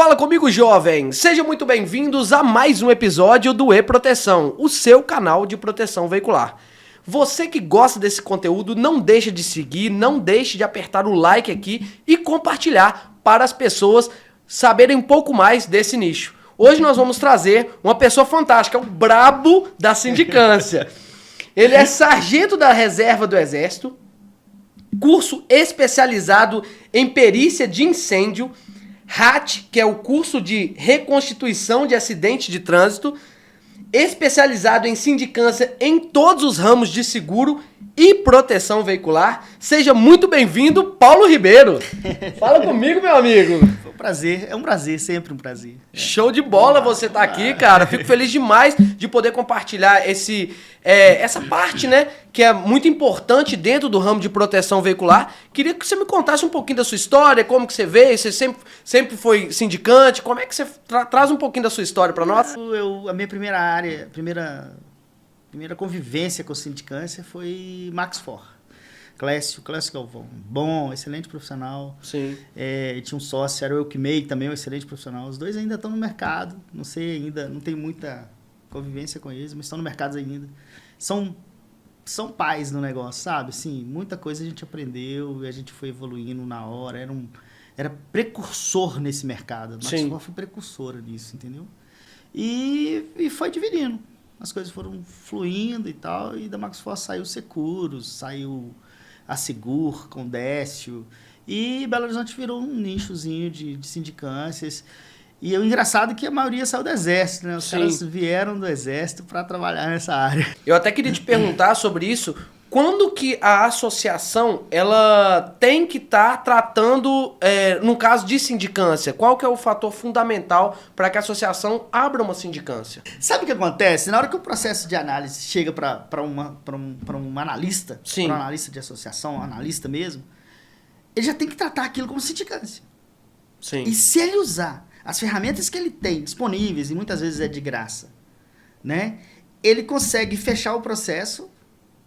Fala comigo, jovem! Sejam muito bem-vindos a mais um episódio do E-Proteção, o seu canal de proteção veicular. Você que gosta desse conteúdo, não deixe de seguir, não deixe de apertar o like aqui e compartilhar para as pessoas saberem um pouco mais desse nicho. Hoje nós vamos trazer uma pessoa fantástica, o brabo da sindicância. Ele é sargento da reserva do Exército, curso especializado em perícia de incêndio, RAT, que é o curso de reconstituição de acidente de trânsito, especializado em sindicância em todos os ramos de seguro e proteção veicular. Seja muito bem-vindo, Paulo Ribeiro. Fala comigo, meu amigo. Foi um prazer, é um prazer, sempre um prazer. Show de bola você estar aqui, cara. Fico feliz demais de poder compartilhar essa parte, né, que é muito importante dentro do ramo de proteção veicular. Queria que você me contasse um pouquinho da sua história, como que você veio, você sempre foi sindicante, como é que você traz um pouquinho da sua história para nós? A minha primeira convivência com sindicância foi Max For. Clécio Galvão. Bom, excelente profissional. Sim. Tinha um sócio, era o Elkmei, também um excelente profissional. Os dois ainda estão no mercado. Não sei ainda, não tem muita convivência com eles, mas estão no mercado ainda. São pais no negócio, sabe? Assim, muita coisa a gente aprendeu e a gente foi evoluindo na hora. Era precursor nesse mercado. Max For foi precursora nisso, entendeu? E foi dividindo. As coisas foram fluindo e tal, e da Max For saiu Seguros, saiu a Segur, com Décio, e Belo Horizonte virou um nichozinho de sindicâncias. E o engraçado é que a maioria saiu do Exército, né? Os caras vieram do Exército para trabalhar nessa área. Eu até queria te perguntar sobre isso. Quando que a associação ela tem que estar tratando, no caso de sindicância, qual que é o fator fundamental para que a associação abra uma sindicância? Sabe o que acontece? Na hora que o processo de análise chega para um analista, para um analista de associação, um analista mesmo, ele já tem que tratar aquilo como sindicância. Sim. E se ele usar as ferramentas que ele tem disponíveis, e muitas vezes é de graça, né? Ele consegue fechar o processo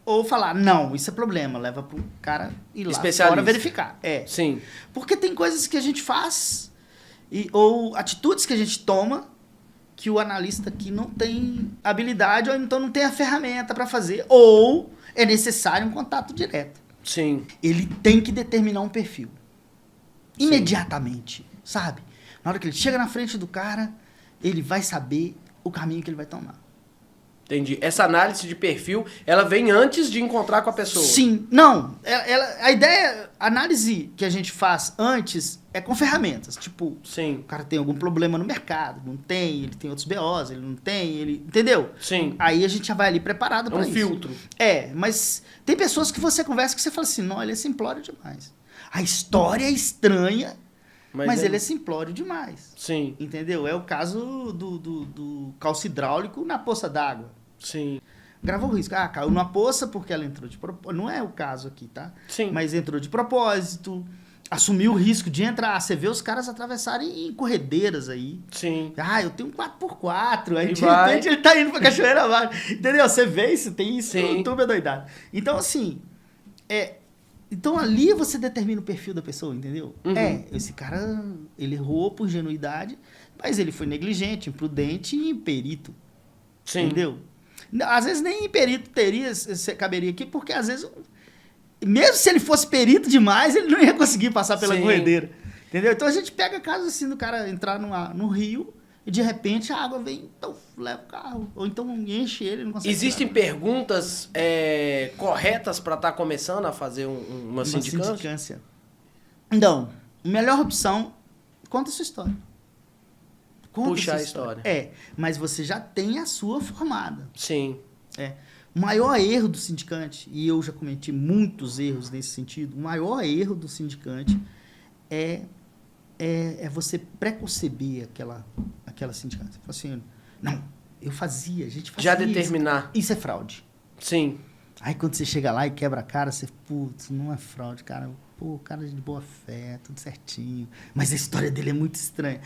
ou falar, não, isso é problema, leva para o cara ir lá fora verificar. Sim. Porque tem coisas que a gente faz, ou atitudes que a gente toma, que o analista aqui não tem habilidade, ou então não tem a ferramenta para fazer, ou é necessário um contato direto. Sim. Ele tem que determinar um perfil. Imediatamente, sabe? Na hora que ele chega na frente do cara, ele vai saber o caminho que ele vai tomar. Entendi. Essa análise de perfil, ela vem antes de encontrar com a pessoa? Sim. Não. A análise que a gente faz antes é com ferramentas. Tipo, o cara tem algum problema no mercado, não tem, ele tem outros BOs, ele não tem, ele... Entendeu? Sim. Aí a gente já vai ali preparado para isso. Um filtro. Mas tem pessoas que você conversa que você fala assim, não, ele é simplório demais. A história é estranha, mas ele é simplório demais. Sim. Entendeu? É o caso do calço hidráulico na poça d'água. Sim. Gravou o risco. Caiu numa poça porque ela entrou de propósito. Não é o caso aqui, tá? Sim. Mas entrou de propósito, assumiu o risco de entrar. Você vê os caras atravessarem em corredeiras aí. Sim. Eu tenho um 4x4. Aí de repente ele tá indo pra cachoeira abaixo. Entendeu? Você vê isso, tem isso, o YouTube é doidado. Então, assim, então ali você determina o perfil da pessoa, entendeu? Uhum. Esse cara, ele errou por ingenuidade, mas ele foi negligente, imprudente e imperito. Sim. Entendeu? Às vezes nem perito caberia aqui, porque às vezes, mesmo se ele fosse perito demais, ele não ia conseguir passar pela corredeira. Entendeu? Então a gente pega casos assim do cara entrar no rio e de repente a água vem, então leva o carro. Ou então enche ele, não consegue. Existem perguntas corretas para estar começando a fazer uma sindicância? Não. A melhor opção, conta a sua história. Puxar a história. Mas você já tem a sua formada. Sim. O maior erro do sindicante, e eu já cometi muitos erros nesse sentido, o maior erro do sindicante é você preconceber aquela sindicância. Fala assim, não, a gente fazia já determinar. Isso é fraude. Sim. Aí quando você chega lá e quebra a cara, você, putz, não é fraude, cara. Pô, cara de boa fé, tudo certinho. Mas a história dele é muito estranha.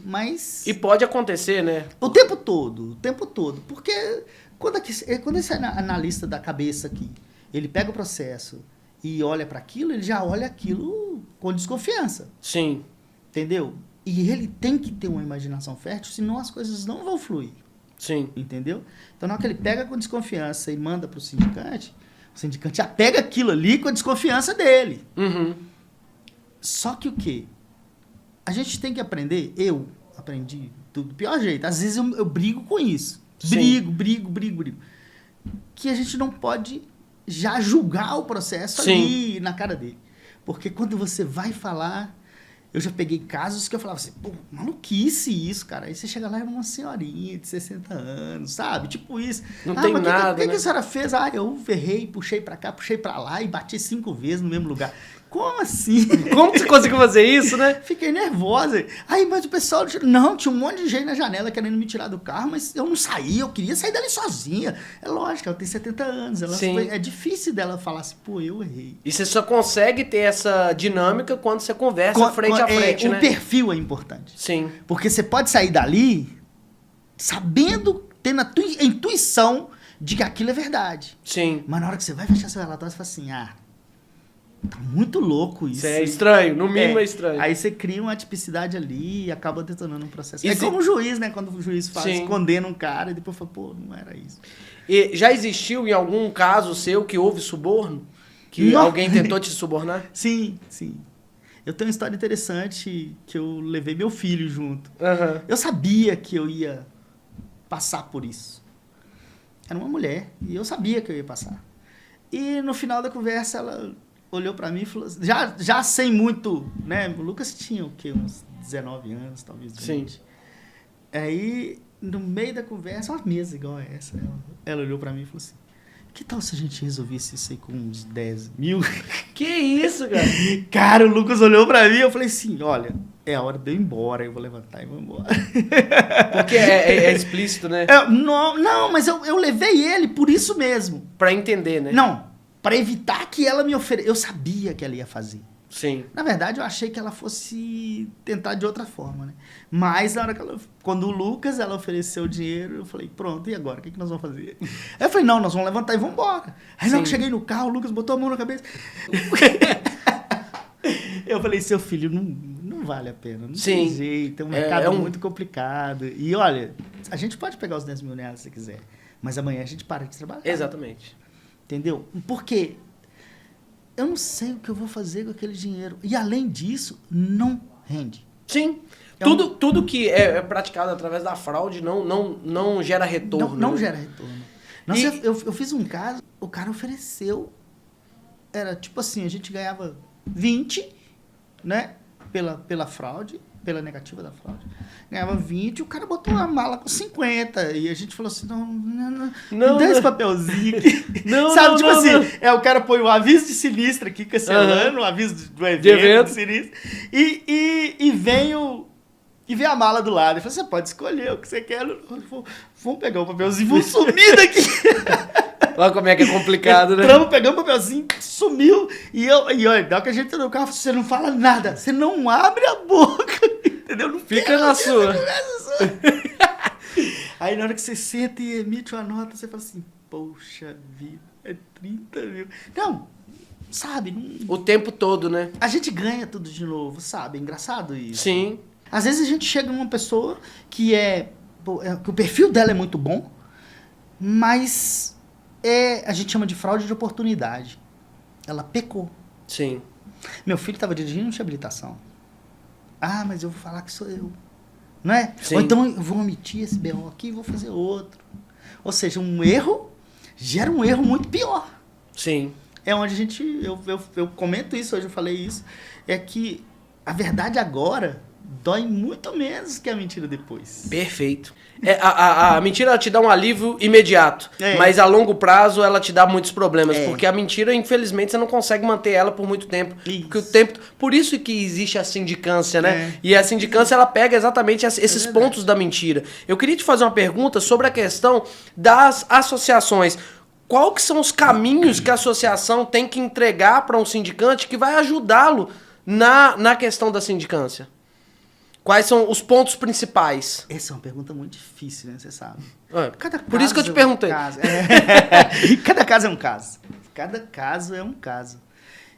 Mas... E pode acontecer, né? O tempo todo. Porque quando esse analista da cabeça aqui, ele pega o processo e olha para aquilo, ele já olha aquilo com desconfiança. Sim. Entendeu? E ele tem que ter uma imaginação fértil, senão as coisas não vão fluir. Sim. Entendeu? Então, na hora que ele pega com desconfiança e manda pro sindicante, o sindicante já pega aquilo ali com a desconfiança dele. Uhum. Só que o quê? A gente tem que aprender, eu aprendi do pior jeito. Às vezes eu brigo com isso. Sim. Brigo. Que a gente não pode já julgar o processo Sim. ali na cara dele. Porque quando você vai falar... Eu já peguei casos que eu falava assim, pô, maluquice isso, cara. Aí você chega lá e é uma senhorinha de 60 anos, sabe? Tipo isso. Não tem mas nada, O que né? a senhora fez? Eu errei, puxei pra cá, puxei pra lá e bati 5 vezes no mesmo lugar. Como assim? Como você conseguiu fazer isso, né? Fiquei nervosa. Aí, mas o pessoal... Não, tinha um monte de gente na janela querendo me tirar do carro, mas eu não saí, eu queria sair dali sozinha. É lógico, ela tem 70 anos. É difícil dela falar assim, pô, eu errei. E você só consegue ter essa dinâmica quando você conversa frente a frente, né? O perfil é importante. Sim. Porque você pode sair dali sabendo, tendo a intuição de que aquilo é verdade. Sim. Mas na hora que você vai fechar seu relatório, você fala assim, tá muito louco isso. Isso é estranho, no mínimo é estranho. Aí você cria uma tipicidade ali e acaba detonando um processo. E é como o juiz, né? Quando o juiz condena um cara e depois fala, pô, não era isso. E já existiu em algum caso seu que houve suborno? Que alguém tentou te subornar? Sim. Eu tenho uma história interessante que eu levei meu filho junto. Uhum. Eu sabia que eu ia passar por isso. Era uma mulher e eu sabia que eu ia passar. E no final da conversa ela olhou pra mim e falou assim, já sem muito, né? O Lucas tinha o quê? Uns 19 anos, talvez 20. Sim. Aí, no meio da conversa, uma mesa igual a essa, ela olhou pra mim e falou assim, que tal se a gente resolvesse isso aí com uns 10 mil? Que isso, cara? Cara, o Lucas olhou pra mim e eu falei assim, olha, é a hora de eu ir embora, eu vou levantar e vou embora. Porque é explícito, né? Não, mas eu levei ele por isso mesmo. Pra entender, né? Não, pra evitar que ela me oferecesse. Eu sabia que ela ia fazer. Sim. Na verdade, eu achei que ela fosse tentar de outra forma, né? Mas na hora que quando o Lucas, ela ofereceu o dinheiro, eu falei, pronto, e agora? O que nós vamos fazer? Aí eu falei, não, nós vamos levantar e vamos embora. Aí na hora que cheguei no carro, o Lucas botou a mão na cabeça. Eu falei, seu filho, não vale a pena, não tem jeito, é um mercado muito complicado. E olha, a gente pode pegar os 10 mil reais se quiser, mas amanhã a gente para de trabalhar. Exatamente. Entendeu? Porque eu não sei o que eu vou fazer com aquele dinheiro. E além disso, não rende. Sim. Tudo que é praticado através da fraude não gera retorno. Não né? gera retorno. Nossa, eu fiz um caso, o cara ofereceu, era tipo assim, a gente ganhava 20, né? Pela fraude, pela negativa da fraude. Ganhava 20, o cara botou uma mala com 50. E a gente falou assim, não dá esse papelzinho aqui. Sabe, tipo assim, o cara põe o aviso de sinistro aqui, cancelando, o aviso do evento de sinistro. E vem a mala do lado. E fala, você pode escolher o que você quer. Vamos pegar o papelzinho, vamos sumir daqui. Olha como é que é complicado, né? Entramos, pegamos o papelzinho, sumiu. E olha, dá que a gente tá no carro, você não fala nada. Você não abre a boca. Entendeu? Não fica na sua. Aí na hora que você senta e emite uma nota, você fala assim, poxa vida, é 30 mil. Não, sabe? O tempo todo, né? A gente ganha tudo de novo, sabe? É engraçado isso. Sim. Às vezes a gente chega numa pessoa que que o perfil dela é muito bom, mas a gente chama de fraude de oportunidade. Ela pecou. Sim. Meu filho estava dirigindo, não tinha habilitação. Ah, mas eu vou falar que sou eu. Não é? Sim. Ou então eu vou omitir esse BO aqui e vou fazer outro. Ou seja, um erro gera um erro muito pior. Sim. É onde eu comento isso, hoje eu falei isso, é que a verdade agora dói muito menos que a mentira depois. Perfeito. A mentira ela te dá um alívio imediato, mas a longo prazo ela te dá muitos problemas, porque a mentira, infelizmente, você não consegue manter ela por muito tempo. Por isso que existe a sindicância, né? E a sindicância ela pega exatamente esses pontos da mentira. Eu queria te fazer uma pergunta sobre a questão das associações. Qual que são os caminhos que a associação tem que entregar para um sindicante que vai ajudá-lo na questão da sindicância? Quais são os pontos principais? Essa é uma pergunta muito difícil, né? Você sabe. Por isso que eu te perguntei. Cada caso é um caso. Cada caso é um caso.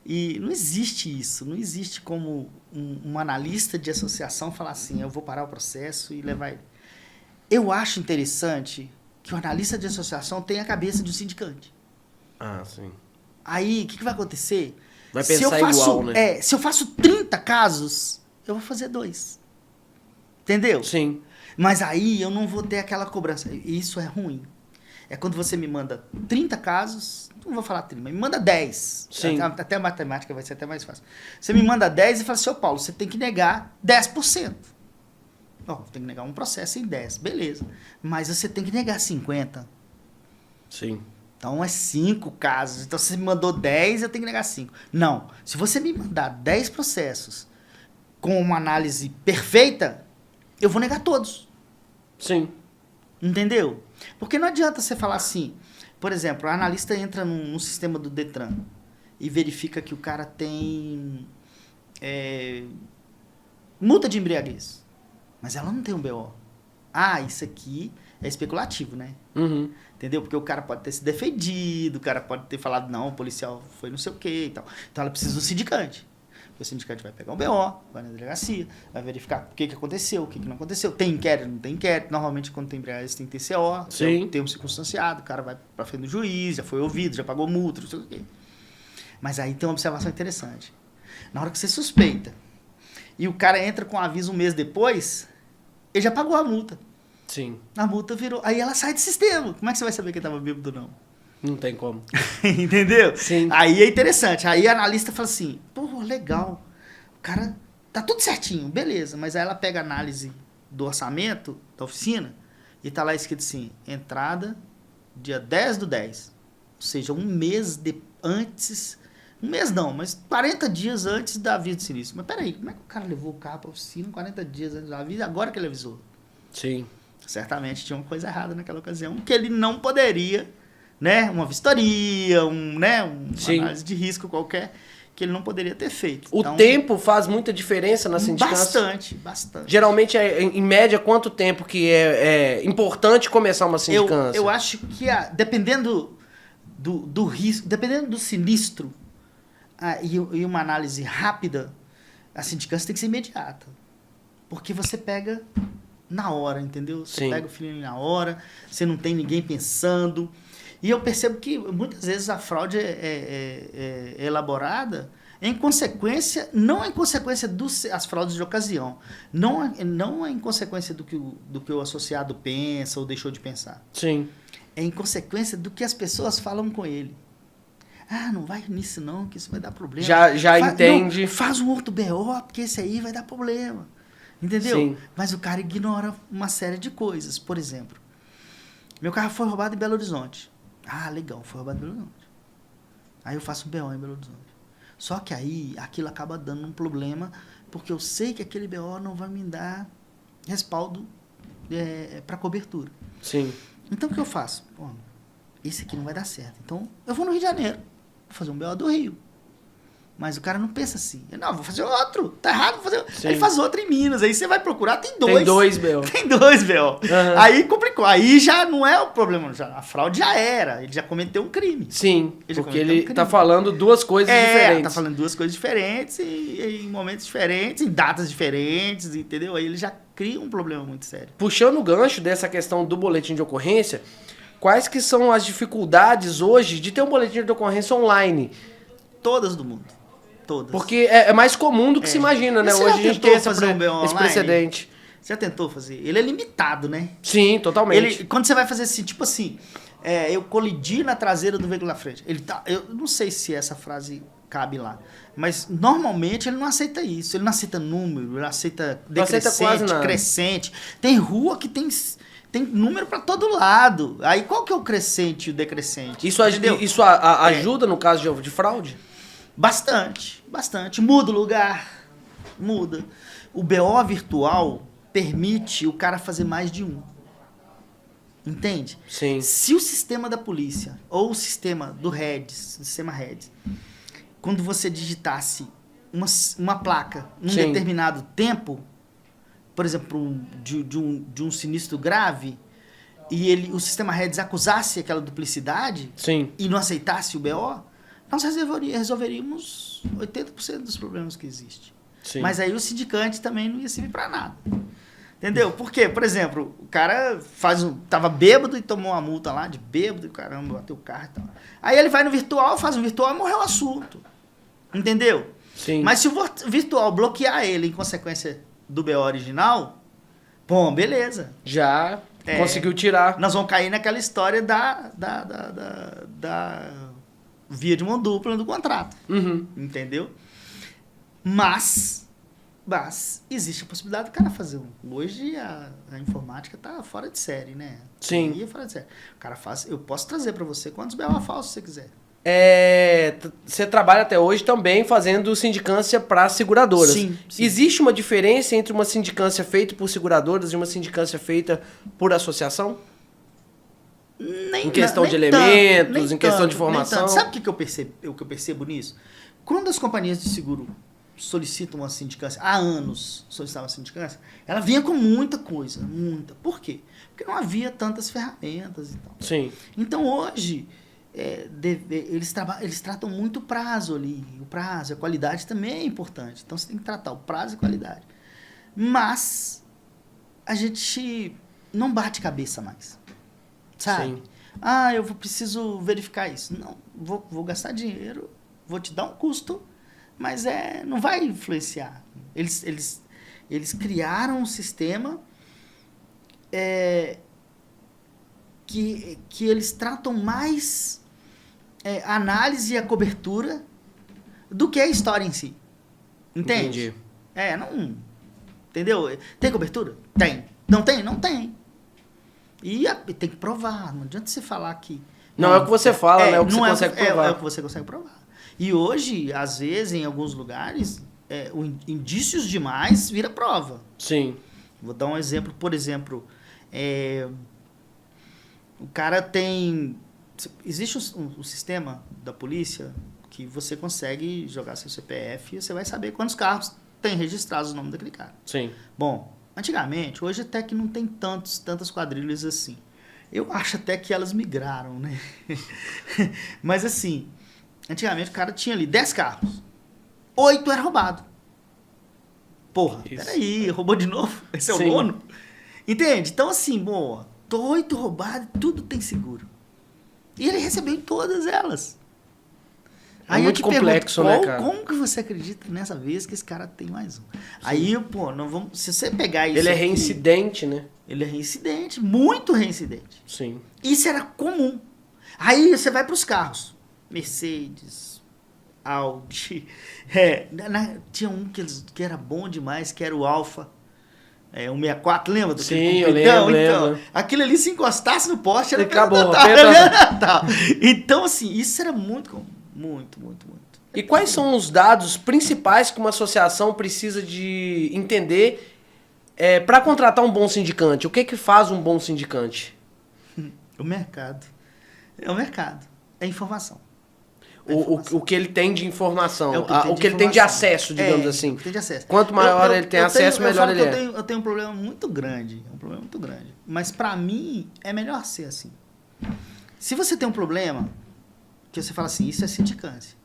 E não existe isso. Não existe como um analista de associação falar assim, eu vou parar o processo e levar ele. Eu acho interessante que o analista de associação tenha a cabeça de um sindicante. Ah, sim. Aí, o que vai acontecer? Vai pensar igual, né? Se eu faço 30 casos, eu vou fazer 2. Entendeu? Sim. Mas aí eu não vou ter aquela cobrança. Isso é ruim. É quando você me manda 30 casos, não vou falar 30, mas me manda 10. Sim. Até a matemática vai ser até mais fácil. Você me manda 10 e fala assim, ô Paulo, você tem que negar 10%. Ó, tem que negar um processo em 10, beleza. Mas você tem que negar 50. Sim. Então é 5 casos. Então você me mandou 10, eu tenho que negar 5. Não. Se você me mandar 10 processos com uma análise perfeita, eu vou negar todos. Sim. Entendeu? Porque não adianta você falar assim, por exemplo, o analista entra num sistema do Detran e verifica que o cara tem multa de embriaguez, mas ela não tem um BO. Ah, isso aqui é especulativo, né? Uhum. Entendeu? Porque o cara pode ter se defendido, o cara pode ter falado, não, o policial foi não sei o quê e tal. Então ela precisa do sindicante. O sindicante vai pegar um BO, vai na delegacia, vai verificar o que aconteceu, o que não aconteceu. Tem inquérito, não tem inquérito. Normalmente, quando tem embriaguez, tem TCO, Sim. termo circunstanciado, o cara vai pra frente do juiz, já foi ouvido, já pagou multa, não sei o quê. Mas aí tem uma observação interessante. Na hora que você suspeita e o cara entra com aviso um mês depois, ele já pagou a multa. Sim. A multa virou. Aí ela sai do sistema. Como é que você vai saber que ele estava bêbado ou não? Não tem como. Entendeu? Sim. Aí é interessante. Aí a analista fala assim, pô, legal. O cara tá tudo certinho, beleza. Mas aí ela pega a análise do orçamento da oficina e tá lá escrito assim, entrada dia 10/10. Ou seja, um mês antes... Um mês não, mas 40 dias antes da aviso de sinistro. Mas peraí, como é que o cara levou o carro pra oficina 40 dias antes da aviso? Agora que ele avisou. Sim. Certamente tinha uma coisa errada naquela ocasião, que ele não poderia, né, uma vistoria, uma análise de risco qualquer, que ele não poderia ter feito. O então, tempo faz muita diferença na sindicância? Bastante. Geralmente, em média, quanto tempo que é importante começar uma sindicância? Eu acho que, dependendo do risco, dependendo do sinistro, e uma análise rápida, a sindicância tem que ser imediata. Porque você pega na hora, entendeu? Você pega o filhinho na hora, você não tem ninguém pensando. E eu percebo que muitas vezes a fraude é elaborada em consequência, não em consequência das fraudes de ocasião, não em consequência do que o associado pensa ou deixou de pensar. Sim. É em consequência do que as pessoas falam com ele. Ah, não vai nisso não, que isso vai dar problema. Já entende. Não, faz um outro BO, porque esse aí vai dar problema. Entendeu? Sim. Mas o cara ignora uma série de coisas. Por exemplo, meu carro foi roubado em Belo Horizonte. Ah, legal, foi roubado em Belo Horizonte. Aí eu faço um BO em Belo Horizonte. Só que aí aquilo acaba dando um problema, porque eu sei que aquele BO não vai me dar respaldo para cobertura. Sim. Então o que eu faço? Pô, esse aqui não vai dar certo. Então eu vou no Rio de Janeiro, vou fazer um BO do Rio. Mas o cara não pensa assim. Não, vou fazer outro. Tá errado, vou fazer. Aí ele faz outro em Minas. Aí você vai procurar, tem 2. Tem 2 BO. Tem 2 BO. Uhum. Aí complicou. Aí já não é o problema. A fraude já era. Ele já cometeu um crime. Sim, porque ele tá falando duas coisas diferentes. Tá falando duas coisas diferentes e em momentos diferentes, em datas diferentes, entendeu? Aí ele já cria um problema muito sério. Puxando o gancho dessa questão do boletim de ocorrência, quais que são as dificuldades hoje de ter um boletim de ocorrência online? Todas do mundo. Todas. Porque é mais comum do que se imagina, né? Você Hoje a gente tem esse online? precedente. Você já tentou fazer? Ele é limitado, né? Sim, totalmente. Quando você vai fazer assim, tipo assim, eu colidi na traseira do veículo da frente. Eu não sei se essa frase cabe lá, mas normalmente ele não aceita isso. Ele não aceita número, ele aceita decrescente, crescente. Tem rua que tem número para todo lado. Aí qual que é o crescente e o decrescente? Isso ajuda no caso de fraude? Bastante. Muda o lugar. Muda. O BO virtual permite o cara fazer mais de um. Entende? Sim. Se o sistema da polícia ou o sistema do sistema REDS, quando você digitasse uma placa num determinado tempo, por exemplo, de um sinistro grave, e o sistema REDS acusasse aquela duplicidade e não aceitasse o BO, nós resolveríamos 80% dos problemas que existem. Sim. Mas aí o sindicante também não ia servir para nada. Entendeu? Por quê? Por exemplo, o cara tava bêbado e tomou uma multa lá de bêbado, caramba, bateu o carro e tal. Aí ele vai no virtual, faz um virtual e morreu o assunto. Entendeu? Sim. Mas se o virtual bloquear ele em consequência do BO original, bom, beleza. Já conseguiu tirar. Nós vamos cair naquela história da via de mão dupla do contrato. Uhum. Entendeu? Mas existe a possibilidade do cara fazer Hoje a informática tá fora de série, né? Sim. É fora de série. O cara faz. Eu posso trazer para você quantos BO falsos você quiser. Você trabalha até hoje também fazendo sindicância para seguradoras. Sim. Existe uma diferença entre uma sindicância feita por seguradoras e uma sindicância feita por associação? Em questão de elementos, em questão de formação? Sabe o que eu percebo nisso? Quando as companhias de seguro solicitam uma sindicância, há anos solicitavam uma sindicância, ela vinha com muita coisa, muita. Por quê? Porque não havia tantas ferramentas e tal. Sim. Então hoje, eles tratam muito o prazo ali. O prazo, a qualidade também é importante. Então você tem que tratar o prazo e a qualidade. Mas a gente não bate cabeça mais. Sabe? Sim. Eu preciso verificar isso. Não, vou gastar dinheiro, vou te dar um custo, mas não vai influenciar. Eles criaram um sistema que eles tratam mais a análise e a cobertura do que a história em si. Entende? Entendi. Não... Entendeu? Tem cobertura? Tem. Não tem? Não tem. E tem que provar. Não adianta você falar que... Não é o que você fala, né? É o que você consegue provar. É o que você consegue provar. E hoje, às vezes, em alguns lugares, indícios demais vira prova. Sim. Vou dar um exemplo. Por exemplo, o cara tem... Existe um sistema da polícia que você consegue jogar seu CPF e você vai saber quantos carros tem registrados o nome daquele cara. Sim. Bom, antigamente, hoje até que não tem tantas quadrilhas assim. Eu acho até que elas migraram, né? Mas assim, antigamente o cara tinha ali 10 carros. 8 era roubado. Porra, peraí, roubou de novo? Esse é o dono? Entende? Então assim, 8 roubados, tudo tem seguro. E ele recebeu em todas elas. Aí muito complexo, né, cara? Como que você acredita nessa vez que esse cara tem mais um? Sim. Aí, não vamos... Se você pegar isso Ele é reincidente, né? Ele é reincidente, muito reincidente. Sim. Isso era comum. Aí você vai para os carros. Mercedes, Audi. Tinha um que era bom demais, que era o Alfa. 164, lembra? Sim, eu lembro. Aquilo ali, se encostasse no poste, era acabou. Então, assim, isso era muito comum. Muito. E quais são os dados principais que uma associação precisa de entender para contratar um bom sindicante? O que faz um bom sindicante? O mercado. É o mercado. É a informação. O que ele tem de informação. O que ele tem de acesso, digamos assim. Tem de acesso. Quanto maior ele tem acesso, melhor ele é. Eu tenho um problema muito grande. Mas para mim, é melhor ser assim. Se você tem um problema... que você fala assim, isso é sindicância.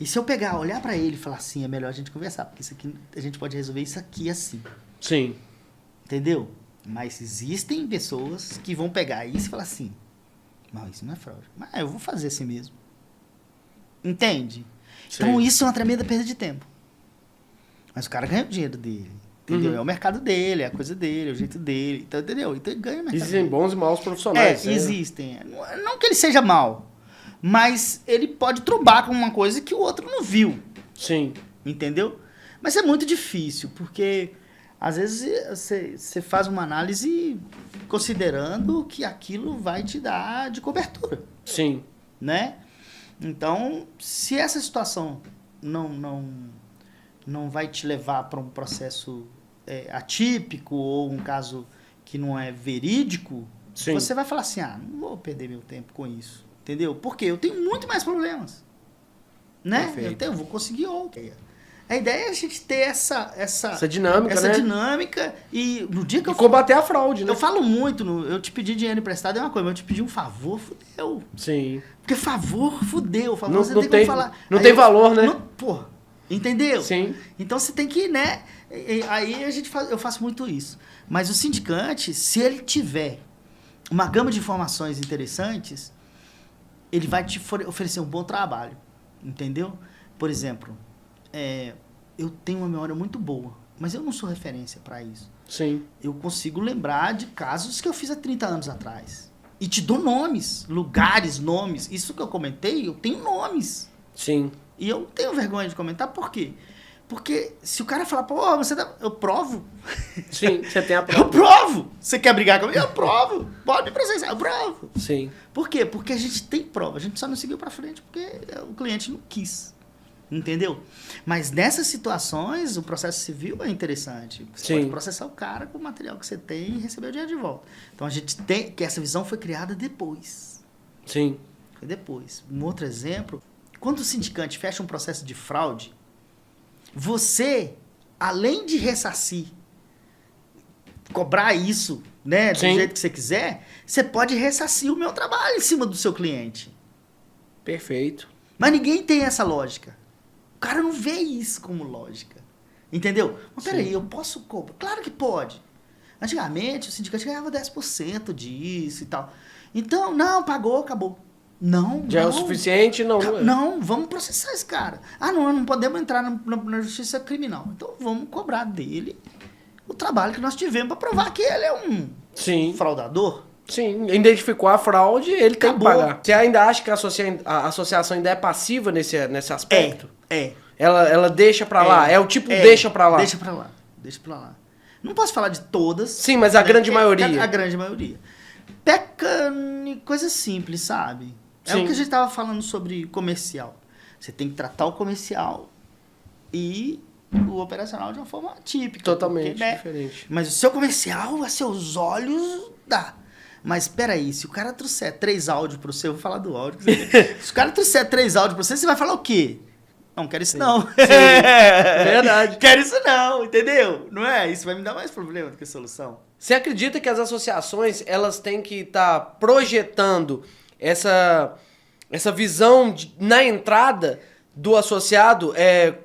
E se eu olhar para ele e falar assim, é melhor a gente conversar, porque isso aqui, a gente pode resolver isso aqui assim. Sim. Entendeu? Mas existem pessoas que vão pegar isso e falar assim, não, isso não é fraude. Mas eu vou fazer assim mesmo. Entende? Sim. Então isso é uma tremenda perda de tempo. Mas o cara ganha o dinheiro dele. Entendeu? Uhum. É o mercado dele, é a coisa dele, é o jeito dele. Então, entendeu? Então ele ganha o mercado Existem dele. bons e maus profissionais. Existem. Não que ele seja mau. Mas ele pode trombar com uma coisa que o outro não viu. Sim. Entendeu? Mas é muito difícil, porque às vezes você faz uma análise considerando que aquilo vai te dar de cobertura. Sim. Né? Então, se essa situação não vai te levar para um processo atípico ou um caso que não é verídico, sim, você vai falar assim, não vou perder meu tempo com isso. Entendeu? Porque eu tenho muito mais problemas. Né? Eu vou conseguir outro. A ideia é a gente ter essa dinâmica, né? Essa dinâmica e no dia que eu combater a fraude, né? Eu falo muito, eu te pedi dinheiro emprestado é uma coisa, mas eu te pedi um favor, fudeu. Sim. Porque favor, fudeu. Favor, não, você não tem tem como falar. Não tem valor, né? Porra, entendeu? Sim. Então você tem que, né? Aí eu faço muito isso. Mas o sindicante, se ele tiver uma gama de informações interessantes, ele vai te oferecer um bom trabalho. Entendeu? Por exemplo, eu tenho uma memória muito boa, mas eu não sou referência para isso. Sim. Eu consigo lembrar de casos que eu fiz há 30 anos atrás. E te dou nomes, lugares, nomes. Isso que eu comentei, eu tenho nomes. Sim. E eu não tenho vergonha de comentar, por quê? Porque se o cara falar, pô, você tá... Eu provo. Sim, você tem a prova. Eu provo. Você quer brigar comigo? Eu provo. Pode me processar, eu provo. Sim. Por quê? Porque a gente tem prova. A gente só não seguiu pra frente porque o cliente não quis. Entendeu? Mas nessas situações, o processo civil é interessante. Você pode processar o cara com o material que você tem e receber o dinheiro de volta. Então a gente tem que essa visão foi criada depois. Sim. Foi depois. Um outro exemplo, quando o sindicante fecha um processo de fraude, você, além de ressarcir, cobrar isso, né, do Sim. jeito que você quiser, você pode ressarcir o meu trabalho em cima do seu cliente. Perfeito. Mas ninguém tem essa lógica. O cara não vê isso como lógica. Entendeu? Mas peraí, eu posso cobrar? Claro que pode. Antigamente, o sindicante ganhava 10% disso e tal. Então, não, pagou, acabou. Não, Já não. é o suficiente? Não. Não, vamos processar esse cara. Ah, não podemos entrar na justiça criminal. Então, vamos cobrar dele o trabalho que nós tivemos para provar que ele é um fraudador. Sim, identificou a fraude, ele tem que Acabou. pagar. Você ainda acha que a associação ainda é passiva nesse aspecto? Ela deixa pra lá? É o tipo deixa pra lá? Deixa pra lá. Deixa pra lá. Não posso falar de todas. Sim, mas a grande maioria. A grande maioria. Peca em coisas simples, sabe? É Sim. o que a gente tava falando sobre comercial. Você tem que tratar o comercial e o operacional de uma forma típica. Totalmente porque, né? diferente. Mas o seu comercial, a seus olhos, dá. Mas peraí, se o cara trouxer 3 áudios pro você, eu vou falar do áudio. Se o cara trouxer 3 áudios pra você vai falar o quê? Não, quero isso não. Verdade. Quero isso não, entendeu? Não é? Isso vai me dar mais problema do que solução. Você acredita que as associações elas têm que estar projetando essa visão na entrada do associado,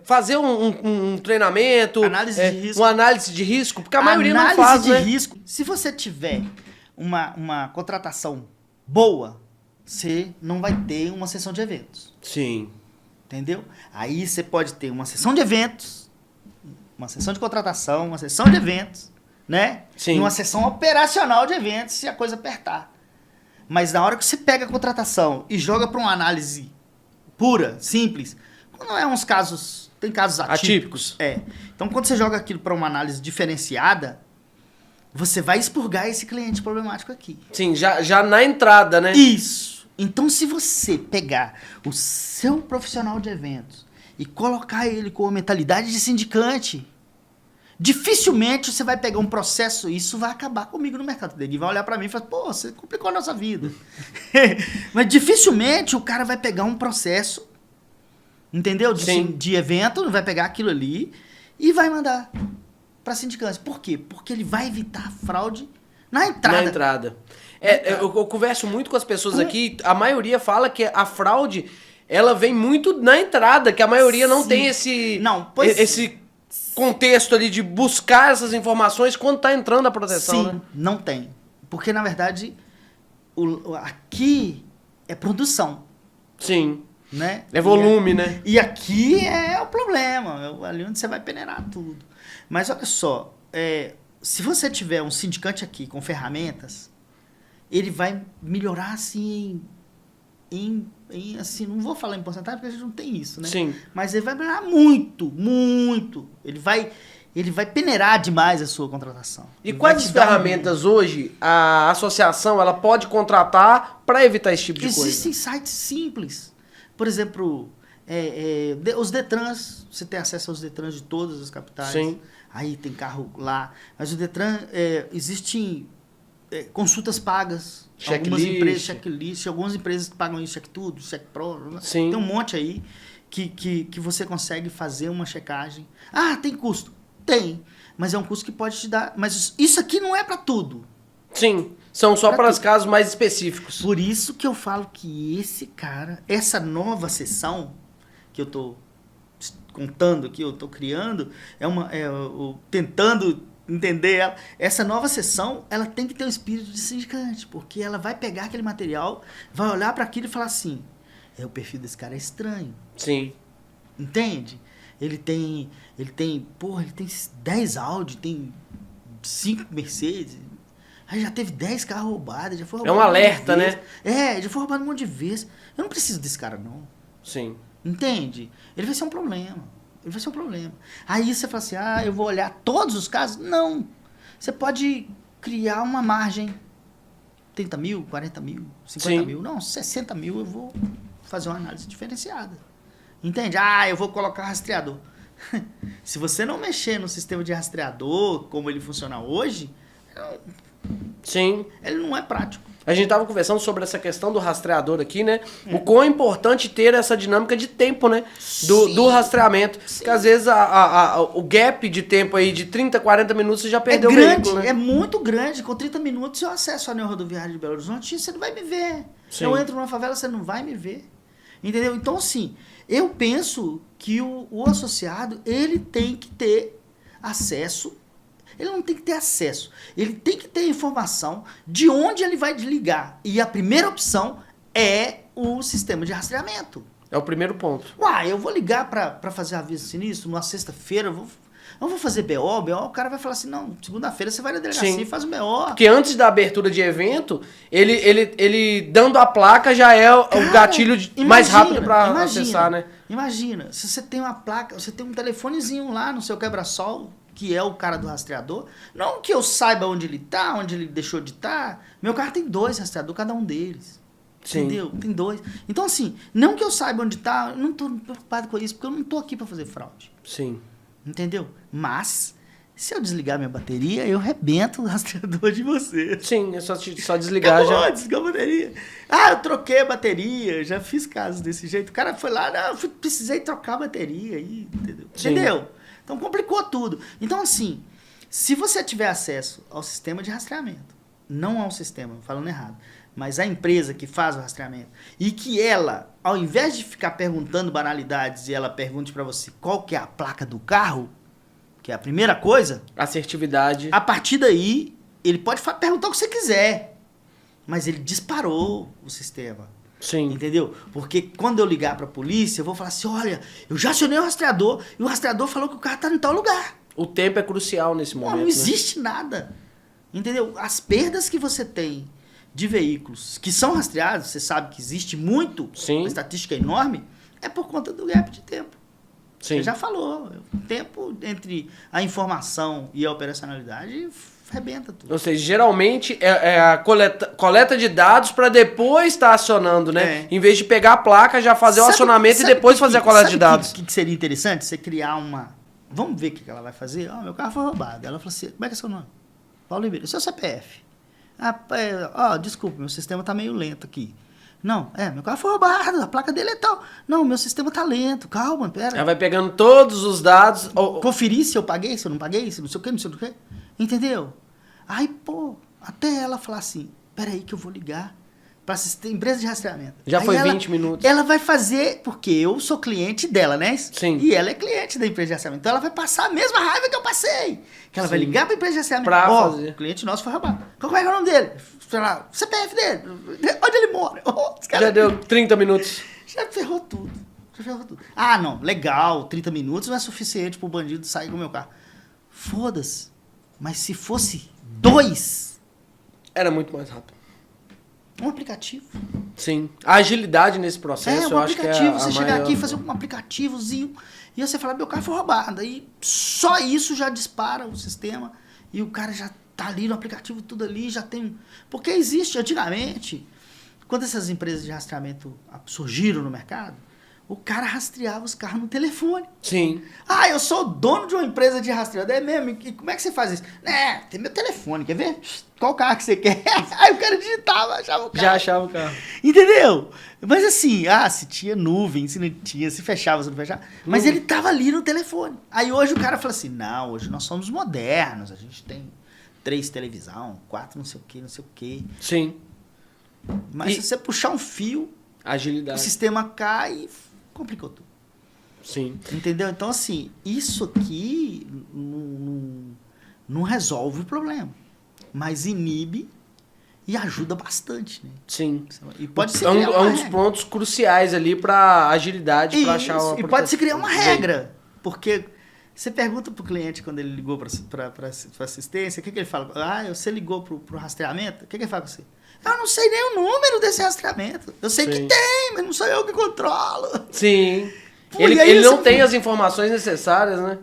fazer um treinamento, Análise de risco. uma análise de risco? Porque a maioria não faz, Análise de né? risco. Se você tiver uma contratação boa, você não vai ter uma sessão de eventos. Sim. Entendeu? Aí você pode ter uma sessão de eventos, uma sessão de contratação, uma sessão de eventos, né? Sim. E uma sessão operacional de eventos se a coisa apertar. Mas na hora que você pega a contratação e joga para uma análise pura, simples, quando é uns casos, tem casos atípicos. Então quando você joga aquilo para uma análise diferenciada, você vai expurgar esse cliente problemático aqui. Sim, já na entrada, né? Isso. Então, se você pegar o seu profissional de eventos e colocar ele com a mentalidade de sindicante, dificilmente você vai pegar um processo e isso vai acabar comigo no mercado dele. Ele vai olhar para mim e falar, pô, você complicou a nossa vida. Mas dificilmente o cara vai pegar um processo, entendeu? De evento, vai pegar aquilo ali e vai mandar para sindicância. Por quê? Porque ele vai evitar a fraude na entrada. Na entrada. Eu converso muito com as pessoas aqui, a maioria fala que a fraude, ela vem muito na entrada, que a maioria não tem esse contexto ali de buscar essas informações quando tá entrando a proteção, Sim, né? não tem. Porque, na verdade, aqui é produção. Sim. Né? É volume, né? E aqui é o problema, ali onde você vai peneirar tudo. Mas olha só, se você tiver um sindicante aqui com ferramentas, ele vai melhorar assim assim, não vou falar em porcentagem porque a gente não tem isso, né? Sim. Mas ele vai melhorar muito, muito. Ele vai peneirar demais a sua contratação. E quais ferramentas hoje a associação ela pode contratar para evitar esse tipo de coisa? Existem sites simples. Por exemplo, os Detrans, você tem acesso aos Detrans de todas as capitais. Sim. Aí tem carro lá. Mas o Detran, existem consultas pagas. Checklist. Algumas empresas, checklist. Algumas empresas que pagam isso, check tudo, check pro. Sim. Tem um monte aí. que você consegue fazer uma checagem. Ah, tem custo? Tem. Mas é um custo que pode te dar... Mas isso aqui não é para tudo. Sim, são só para os casos mais específicos. Por isso que eu falo que esse cara, essa nova sessão que eu tô contando aqui, eu tô criando, tentando entender ela. Essa nova sessão, ela tem que ter um espírito de sindicante, porque ela vai pegar aquele material, vai olhar para aquilo e falar assim, o perfil desse cara é estranho. Sim. Entende? Ele tem 10 Audi, tem 5 Mercedes, aí já teve 10 carros roubados, já foi roubado. É um alerta, né? Já foi roubado um monte de vezes. Eu não preciso desse cara, não. Sim. Entende? Ele vai ser um problema. Aí você fala assim, eu vou olhar todos os casos? Não. Você pode criar uma margem. 30 mil, 40 mil, 50 mil. Não, 60 mil eu vou fazer uma análise diferenciada. Entende? Eu vou colocar rastreador. Se você não mexer no sistema de rastreador, como ele funciona hoje, sim, ele não é prático. A gente estava conversando sobre essa questão do rastreador aqui, né? O quão é importante ter essa dinâmica de tempo, né? Do rastreamento. Sim. Porque às vezes o gap de tempo aí de 30, 40 minutos você já perdeu o veículo, né? É muito grande. Com 30 minutos eu acesso a anel rodoviário de Belo Horizonte e você não vai me ver. Sim. Eu entro numa favela, você não vai me ver. Entendeu? Então, assim, eu penso que o associado, ele tem que ter acesso. Ele não tem que ter acesso. Ele tem que ter informação de onde ele vai desligar. E a primeira opção é o sistema de rastreamento. É o primeiro ponto. Eu vou ligar para fazer aviso sinistro numa sexta-feira, eu vou fazer BO, o cara vai falar assim, não, segunda-feira você vai na delegacia e faz o BO. Porque antes da abertura de evento, ele dando a placa já é o gatilho mais rápido para acessar, né? Imagina, se você tem uma placa, você tem um telefonezinho lá no seu quebra-sol, que é o cara do rastreador. Não que eu saiba onde ele tá, onde ele deixou de estar. Meu carro tem 2 rastreadores, cada um deles. Sim. Entendeu? Tem 2. Então, assim, não que eu saiba onde tá, eu não tô preocupado com isso, porque eu não tô aqui para fazer fraude. Sim. Entendeu? Mas, se eu desligar minha bateria, eu rebento o rastreador de você. Sim, é só desligar. Acabou, desligar a bateria. Eu troquei a bateria, já fiz casos desse jeito. O cara foi lá, precisei trocar a bateria aí, entendeu? Sim. Entendeu? Então complicou tudo. Então, assim, se você tiver acesso ao sistema de rastreamento, não ao sistema, falando errado, mas à empresa que faz o rastreamento, e que ela, ao invés de ficar perguntando banalidades, e ela pergunte para você qual que é a placa do carro, que é a primeira coisa... Assertividade. A partir daí, ele pode perguntar o que você quiser, mas ele disparou o sistema. Sim. Entendeu? Porque quando eu ligar pra polícia, eu vou falar assim, olha, eu já acionei o rastreador, e o rastreador falou que o carro tá em tal lugar. O tempo é crucial nesse momento. Não existe nada. Entendeu? As perdas que você tem de veículos que são rastreados, você sabe que existe muito, sim, uma estatística enorme, é por conta do gap de tempo. Sim. Você já falou, o tempo entre a informação e a operacionalidade arrebenta tudo. Ou seja, geralmente é a coleta de dados para depois estar acionando, né? Em vez de pegar a placa, já fazer o acionamento e depois fazer a coleta de dados. O que seria interessante? Você criar uma... Vamos ver o que ela vai fazer? Meu carro foi roubado. Ela falou assim, como é que é seu nome? Paulo Ribeiro. Seu CPF. Desculpa, meu sistema tá meio lento aqui. Não, meu carro foi roubado, a placa dele é tal. Não, meu sistema tá lento, calma, pera. Ela vai pegando todos os dados. Conferir se eu paguei, se eu não paguei, se não sei o que, não sei o que. Entendeu? Aí, até ela falar assim, peraí que eu vou ligar pra empresa de rastreamento. Já aí foi 20 minutos. Ela vai fazer, porque eu sou cliente dela, né? Sim. E ela é cliente da empresa de rastreamento. Então ela vai passar a mesma raiva que eu passei. Que ela vai ligar pra empresa de rastreamento. Fazer. O cliente nosso foi roubado. Qual é o nome dele? Sei lá, o CPF dele. Onde ele mora? Já deu 30 minutos. Já ferrou tudo. Não, legal, 30 minutos não é suficiente pro bandido sair com o meu carro. Foda-se. Mas se fosse 2... Era muito mais rápido. Um aplicativo. Sim. A agilidade nesse processo, um eu acho que é aplicativo. Você chegar aqui e fazer um aplicativozinho e você falar, meu carro foi roubado. Aí só isso já dispara o sistema e o cara já tá ali no aplicativo, tudo ali, já tem... Porque existe, antigamente, quando essas empresas de rastreamento surgiram no mercado, O cara rastreava os carros no telefone. Sim. Ah, eu sou dono de uma empresa de rastreador. É mesmo? E como é que você faz isso? Tem meu telefone, quer ver? Qual carro que você quer? Aí o cara digitava, achava o carro. Já achava o carro. Entendeu? Mas assim, se tinha nuvem, se não tinha, se fechava, se não fechava. Mas ele tava ali no telefone. Aí hoje o cara fala assim, não, hoje nós somos modernos, a gente tem 3 televisão, 4 não sei o quê. Sim. Mas se você puxar um fio, agilidade. o sistema cai e complicou tudo. Sim. Entendeu? Então, assim, isso aqui não resolve o problema, mas inibe e ajuda bastante, né? Sim. E pode se É criar uma um dos regra. pontos cruciais ali para agilidade, para achar uma E pode se criar uma regra, porque você pergunta pro cliente quando ele ligou para assistência, o que ele fala? Você ligou pro rastreamento? O que ele fala com você? Eu não sei nem o número desse rastreamento. Eu sei que tem, mas não sou eu que controlo. Sim. Pô, Ele não tem as informações necessárias, né?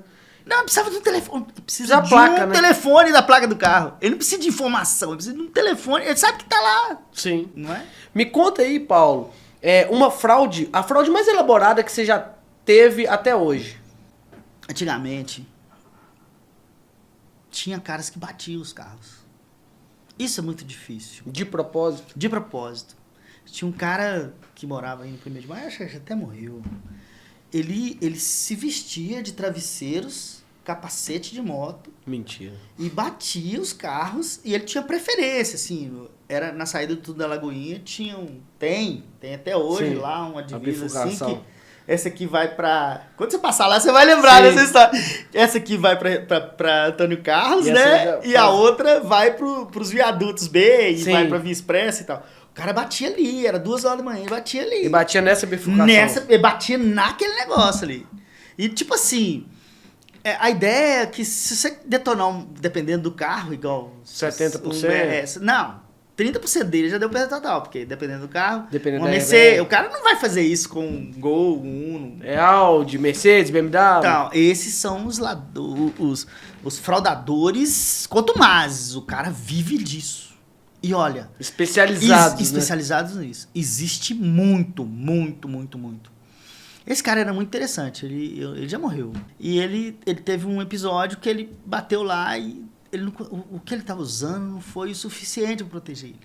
Não, precisava de um telefone. Precisa da de placa, um né? telefone da placa do carro. Ele não precisa de informação, ele precisa de um telefone. Ele sabe que tá lá. Sim. Não é? Me conta aí, Paulo, uma fraude, a fraude mais elaborada que você já teve até hoje. Antigamente, tinha caras que batiam os carros. Isso é muito difícil. De propósito? De propósito. Tinha um cara que morava aí no 1º de maio, acho que até morreu. Ele se vestia de travesseiros, capacete de moto. Mentira. E batia os carros e ele tinha preferência, assim. Era na saída do Tudo da Lagoinha, tem até hoje. Sim, lá uma divisa assim que... Essa aqui vai pra... Quando você passar lá, você vai lembrar dessa história. Essa aqui vai pra Antônio Carlos, né? E a outra vai pros viadutos B e vai pra Via Expressa e tal. O cara batia ali, era 2h da manhã e batia ali. E batia nessa bifurcação. E batia naquele negócio ali. E tipo assim, a ideia é que se você detonar, dependendo do carro, igual... 70%? Não. 30% dele já deu perda total, porque dependendo do carro, dependendo da Mercedes, o cara não vai fazer isso com um Gol, um Uno. É Audi, Mercedes, BMW. Então, esses são os fraudadores contumazes. O cara vive disso. E olha... Especializados nisso. Existe muito. Esse cara era muito interessante. Ele já morreu. E ele teve um episódio que ele bateu lá e... o que ele estava usando não foi o suficiente para proteger ele.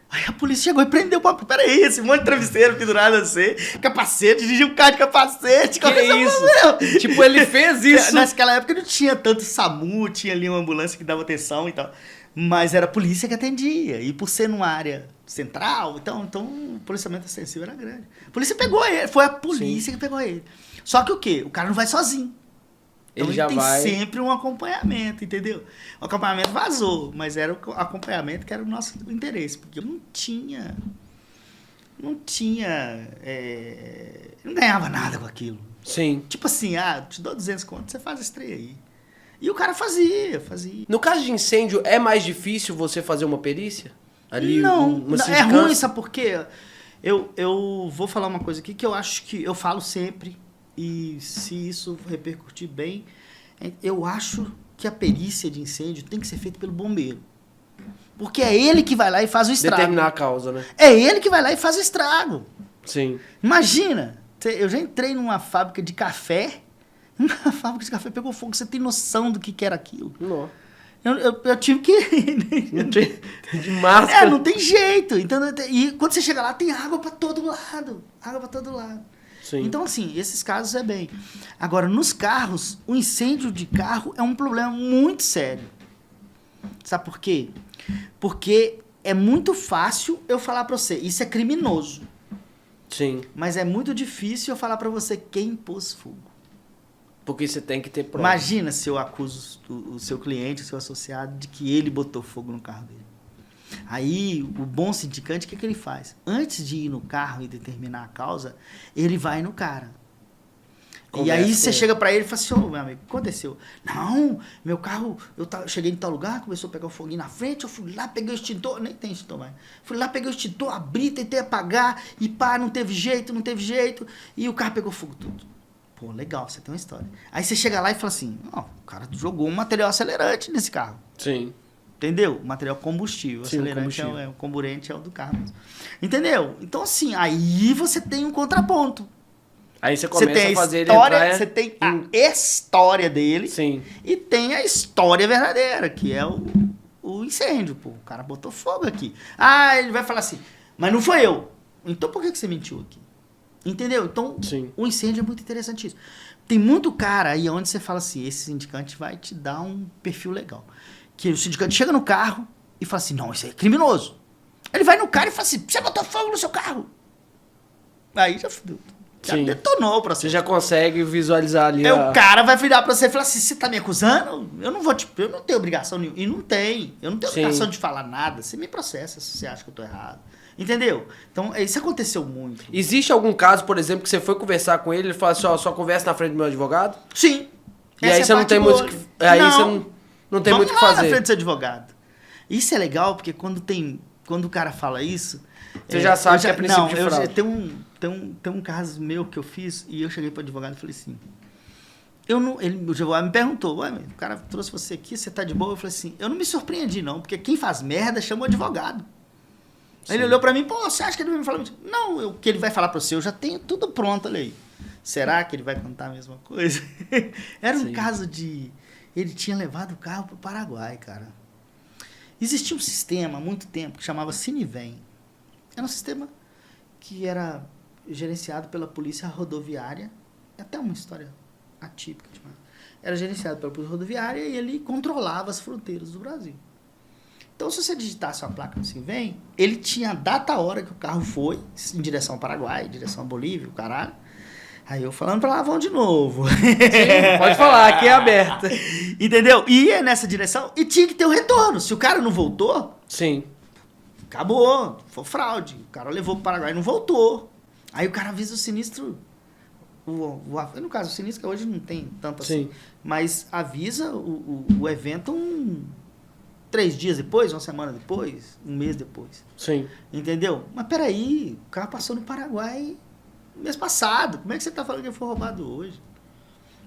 Aí a polícia chegou e prendeu o papo. Peraí, esse monte de travesseiro pendurado assim, capacete, dirigiu um carro de capacete. Que isso? Tipo, ele fez isso. Naquela época não tinha tanto SAMU, tinha ali uma ambulância que dava atenção e tal. Mas era a polícia que atendia. E por ser numa área central, então o policiamento ostensivo era grande. A polícia pegou ele, foi a polícia que pegou ele. Só que o quê? O cara não vai sozinho. Então ele tem sempre um acompanhamento, entendeu? O acompanhamento vazou, mas era o acompanhamento que era o nosso interesse, porque não ganhava nada com aquilo. Sim. Tipo assim, te dou 200 conto, você faz esse trem aí. E o cara fazia. No caso de incêndio, é mais difícil você fazer uma perícia? Ali, não, é ruim, sabe por quê? Eu vou falar uma coisa aqui que eu acho que eu falo sempre. E se isso repercutir bem, eu acho que a perícia de incêndio tem que ser feita pelo bombeiro. Porque é ele que vai lá e faz o estrago. Determinar a causa, né? É ele que vai lá e faz o estrago. Sim. Imagina, eu já entrei numa fábrica de café, uma fábrica de café pegou fogo, você tem noção do que era aquilo? Não. Eu tive que... Não tem de máscara. Não tem jeito. Então, e quando você chega lá, tem água pra todo lado. Sim. Então, assim, esses casos é bem. Agora, nos carros, o incêndio de carro é um problema muito sério. Sabe por quê? Porque é muito fácil eu falar pra você, isso é criminoso. Sim. Mas é muito difícil eu falar pra você quem pôs fogo. Porque você tem que ter prova. Imagina se eu acuso o seu cliente, o seu associado, de que ele botou fogo no carro dele. Aí, o bom sindicante, o que ele faz? Antes de ir no carro e determinar a causa, ele vai no cara. Conversa e aí você chega pra ele e fala assim, meu amigo, o que aconteceu? Não, meu carro, cheguei em tal lugar, começou a pegar o foguinho na frente, eu fui lá, peguei o extintor, nem tem extintor mais. Fui lá, peguei o extintor, abri, tentei apagar, e pá, não teve jeito, e o carro pegou fogo tudo. Pô, legal, você tem uma história. Aí você chega lá e fala assim, o cara jogou um material acelerante nesse carro. Sim. Entendeu? Material combustível. Sim, acelerante o comburente é o do carro mesmo. Entendeu? Então, assim, aí você tem um contraponto. Aí você começa a fazer ele história, entrar... Você tem a história dele. Sim. E tem a história verdadeira, que é o incêndio, pô. O cara botou fogo aqui. Ah, ele vai falar assim, mas não foi eu. Então por que você mentiu aqui? Entendeu? Então, Sim. o incêndio é muito interessante isso. Tem muito cara aí onde você fala assim, esse sindicante vai te dar um perfil legal. Que o sindicante chega no carro e fala assim, não, isso aí é criminoso. Ele vai no cara e fala assim, você botou fogo no seu carro. Aí já fudeu. Já Sim. detonou o processo. Você já consegue visualizar ali O cara vai virar pra você e falar assim, você tá me acusando? Eu não tenho obrigação nenhuma. E não tem. Eu não tenho obrigação de falar nada. Você me processa se você acha que eu tô errado. Entendeu? Então, isso aconteceu muito. Existe algum caso, por exemplo, que você foi conversar com ele e falou assim, ó, só conversa na frente do meu advogado? Sim. E aí você não tem muito... Aí você não tem muito o que fazer. Na frente do seu advogado. Isso é legal, porque quando o cara fala isso... Você já sabe que é princípio de fraude. Tem um caso meu que eu fiz e eu cheguei pro advogado e falei assim... o advogado me perguntou, ué, o cara trouxe você aqui, você tá de boa? Eu falei assim, eu não me surpreendi não, porque quem faz merda chama o advogado. Aí ele olhou pra mim, pô, você acha que ele vai me falar isso? Não, o que ele vai falar pra você, eu já tenho tudo pronto, olha aí. Será que ele vai contar a mesma coisa? Era um caso de... Ele tinha levado o carro pro Paraguai, cara. Existia um sistema há muito tempo que chamava Cinevem. Era um sistema que era gerenciado pela polícia rodoviária. É até uma história atípica. Era gerenciado pela polícia rodoviária e ele controlava as fronteiras do Brasil. Então, se você digitasse uma placa no Cinevem, ele tinha a data, a hora que o carro foi, em direção ao Paraguai, em direção à Bolívia, o caralho. Aí eu falando pra lá, vão de novo. Sim, pode falar, aqui é aberta. Entendeu? Ia nessa direção e tinha que ter o retorno. Se o cara não voltou, Sim. acabou, foi fraude. O cara levou pro Paraguai e não voltou. Aí o cara avisa o sinistro. No caso, o sinistro hoje não tem tanto assim. Sim. Mas avisa o evento 3 dias depois, uma semana depois, um mês depois. Sim. Entendeu? Mas peraí, o carro passou no Paraguai mês passado. Como é que você tá falando que ele foi roubado hoje?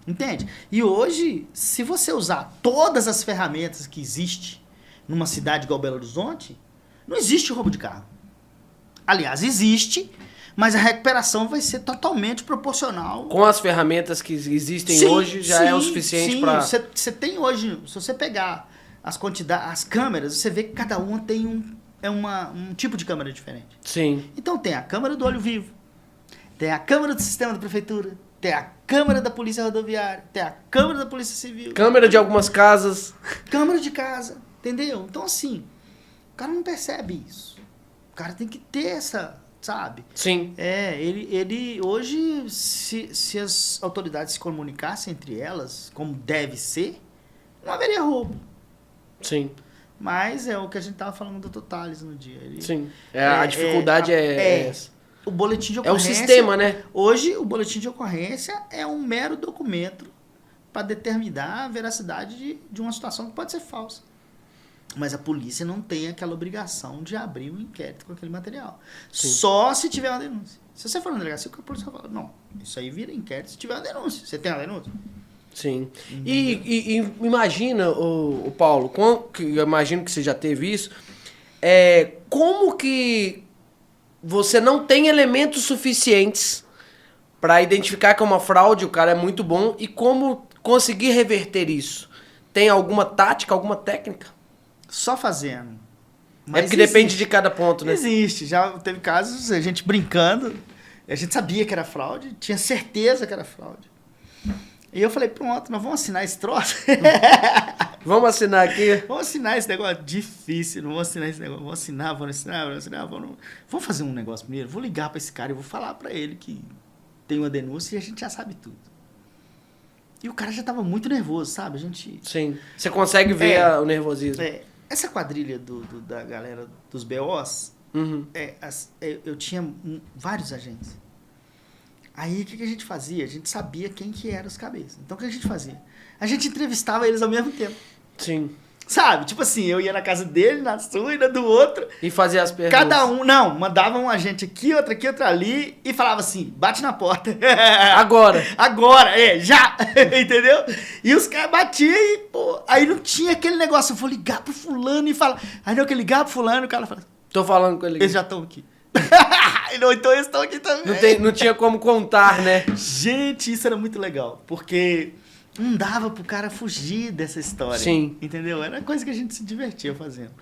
Entende? E hoje, se você usar todas as ferramentas que existem numa cidade igual Belo Horizonte, não existe roubo de carro. Aliás, existe, mas a recuperação vai ser totalmente proporcional. Com as ferramentas que existem hoje, já é o suficiente para... Você tem hoje, se você pegar as quantidades, as câmeras, você vê que cada uma tem um tipo de câmera diferente. Sim. Então tem a câmera do olho vivo, tem a câmera do sistema da prefeitura, tem a câmera da polícia rodoviária, tem a câmera da polícia civil. Câmera de algumas casas. Câmera de casa, entendeu? Então assim, o cara não percebe isso. O cara tem que ter essa, sabe? Sim. Ele hoje, se as autoridades se comunicassem entre elas, como deve ser, não haveria roubo. Sim. Mas é o que a gente tava falando do Totalis no dia. Sim. A dificuldade é essa. O boletim de É ocorrência... o sistema, né? Hoje, o boletim de ocorrência é um mero documento para determinar a veracidade de uma situação que pode ser falsa. Mas a polícia não tem aquela obrigação de abrir um inquérito com aquele material. Sim. Só se tiver uma denúncia. Se você for na delegacia, a polícia fala, não, isso aí vira inquérito se tiver uma denúncia. Você tem uma denúncia? Sim. E imagina, o Paulo, eu imagino que você já teve isso, como que você não tem elementos suficientes para identificar que é uma fraude, o cara é muito bom, e como conseguir reverter isso? Tem alguma tática, alguma técnica? Só fazendo. Mas porque depende de cada ponto, né? Existe. Já teve casos, a gente brincando, a gente sabia que era fraude, tinha certeza que era fraude. E eu falei, pronto, nós vamos assinar esse troço. Vamos assinar aqui? Vamos assinar esse negócio difícil, não vamos assinar esse negócio. Vamos assinar. Vamos fazer um negócio primeiro, vou ligar para esse cara e vou falar para ele que tem uma denúncia e a gente já sabe tudo. E o cara já tava muito nervoso, sabe? Sim, você consegue ver o nervosismo. Essa quadrilha da galera dos BOs, eu tinha vários agentes. Aí, o que a gente fazia? A gente sabia quem que eram os cabeças. Então, o que a gente fazia? A gente entrevistava eles ao mesmo tempo. Sim. Sabe? Tipo assim, eu ia na casa dele, na sua e na do outro. E fazia as perguntas. Cada um, mandava um agente aqui, outro ali, e falava assim, bate na porta. Agora, já! Entendeu? E os caras batiam e, pô, aí não tinha aquele negócio, eu vou ligar pro fulano e falar. Aí não, que eu ligar pro fulano, o cara fala, tô falando com ele. Eles já estão aqui. Então eles estão aqui também. Não tinha como contar, né? Gente, isso era muito legal, porque não dava pro cara fugir dessa história. Sim. Entendeu? Era coisa que a gente se divertia fazendo.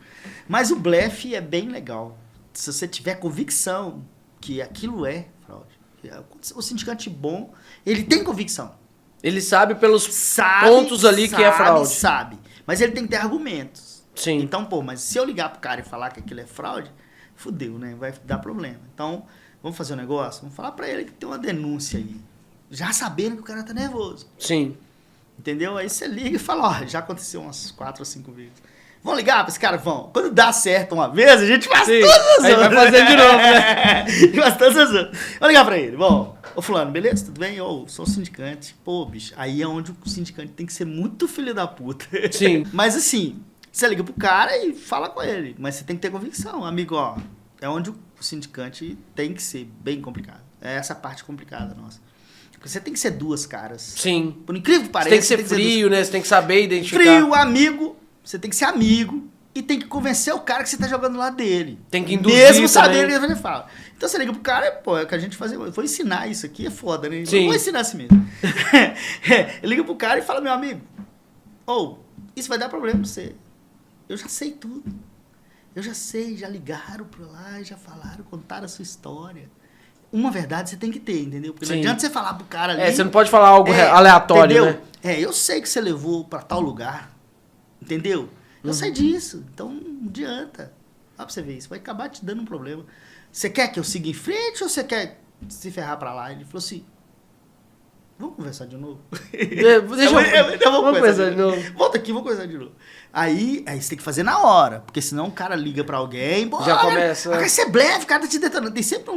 Mas o blefe é bem legal. Se você tiver convicção que aquilo é fraude. O sindicante bom, ele tem convicção. Ele sabe pelos pontos ali que é fraude. Sabe. Mas ele tem que ter argumentos. Sim. Então, mas se eu ligar pro cara e falar que aquilo é fraude, fudeu, né? Vai dar problema. Então, vamos fazer um negócio? Vamos falar pra ele que tem uma denúncia aí. Já sabendo que o cara tá nervoso. Sim. Entendeu? Aí você liga e fala, ó, já aconteceu umas 4 ou 5 vezes. Vão ligar pra esse cara? Vão. Quando dá certo uma vez, a gente faz todas as aí outras. vai fazer de novo, né? A gente faz todas as outras. Vou ligar pra ele. Bom, ô fulano, beleza? Tudo bem? Ô, sou sindicante. Pô, bicho, aí é onde o sindicante tem que ser muito filho da puta. Sim. Mas assim, você liga pro cara e fala com ele. Mas você tem que ter convicção. Amigo, ó, é onde o sindicante tem que ser bem complicado. É essa parte complicada nossa. Porque você tem que ser duas caras. Sim. Por incrível que pareça. Você tem que ser frio, né? Você tem que saber identificar. Frio, amigo. Você tem que ser amigo e tem que convencer o cara que você tá jogando lá dele. Tem que induzir mesmo sabendo também. o que ele fala. Então você liga pro cara, pô, é o que a gente fazia. Eu vou ensinar isso aqui, é foda, né? Sim. Eu vou ensinar assim mesmo. Liga pro cara e fala, meu amigo, isso vai dar problema pra você. Eu já sei tudo. Eu já sei, já ligaram pra lá, já falaram, contaram a sua história. Uma verdade você tem que ter, entendeu? Porque Sim. não adianta você falar pro cara ali... Você não pode falar algo aleatório, entendeu? né? Eu sei que você levou pra tal lugar, entendeu? Eu sei disso, então não adianta. Olha pra você ver, isso vai acabar te dando um problema. Você quer que eu siga em frente ou você quer se ferrar pra lá? Ele falou assim, vamos conversar de novo? Vamos conversar de novo. Volta aqui, vamos conversar de novo. Aí você tem que fazer na hora, porque senão o cara liga pra alguém, já começa... Vai ser blefe, o cara tá te detonando. Tem sempre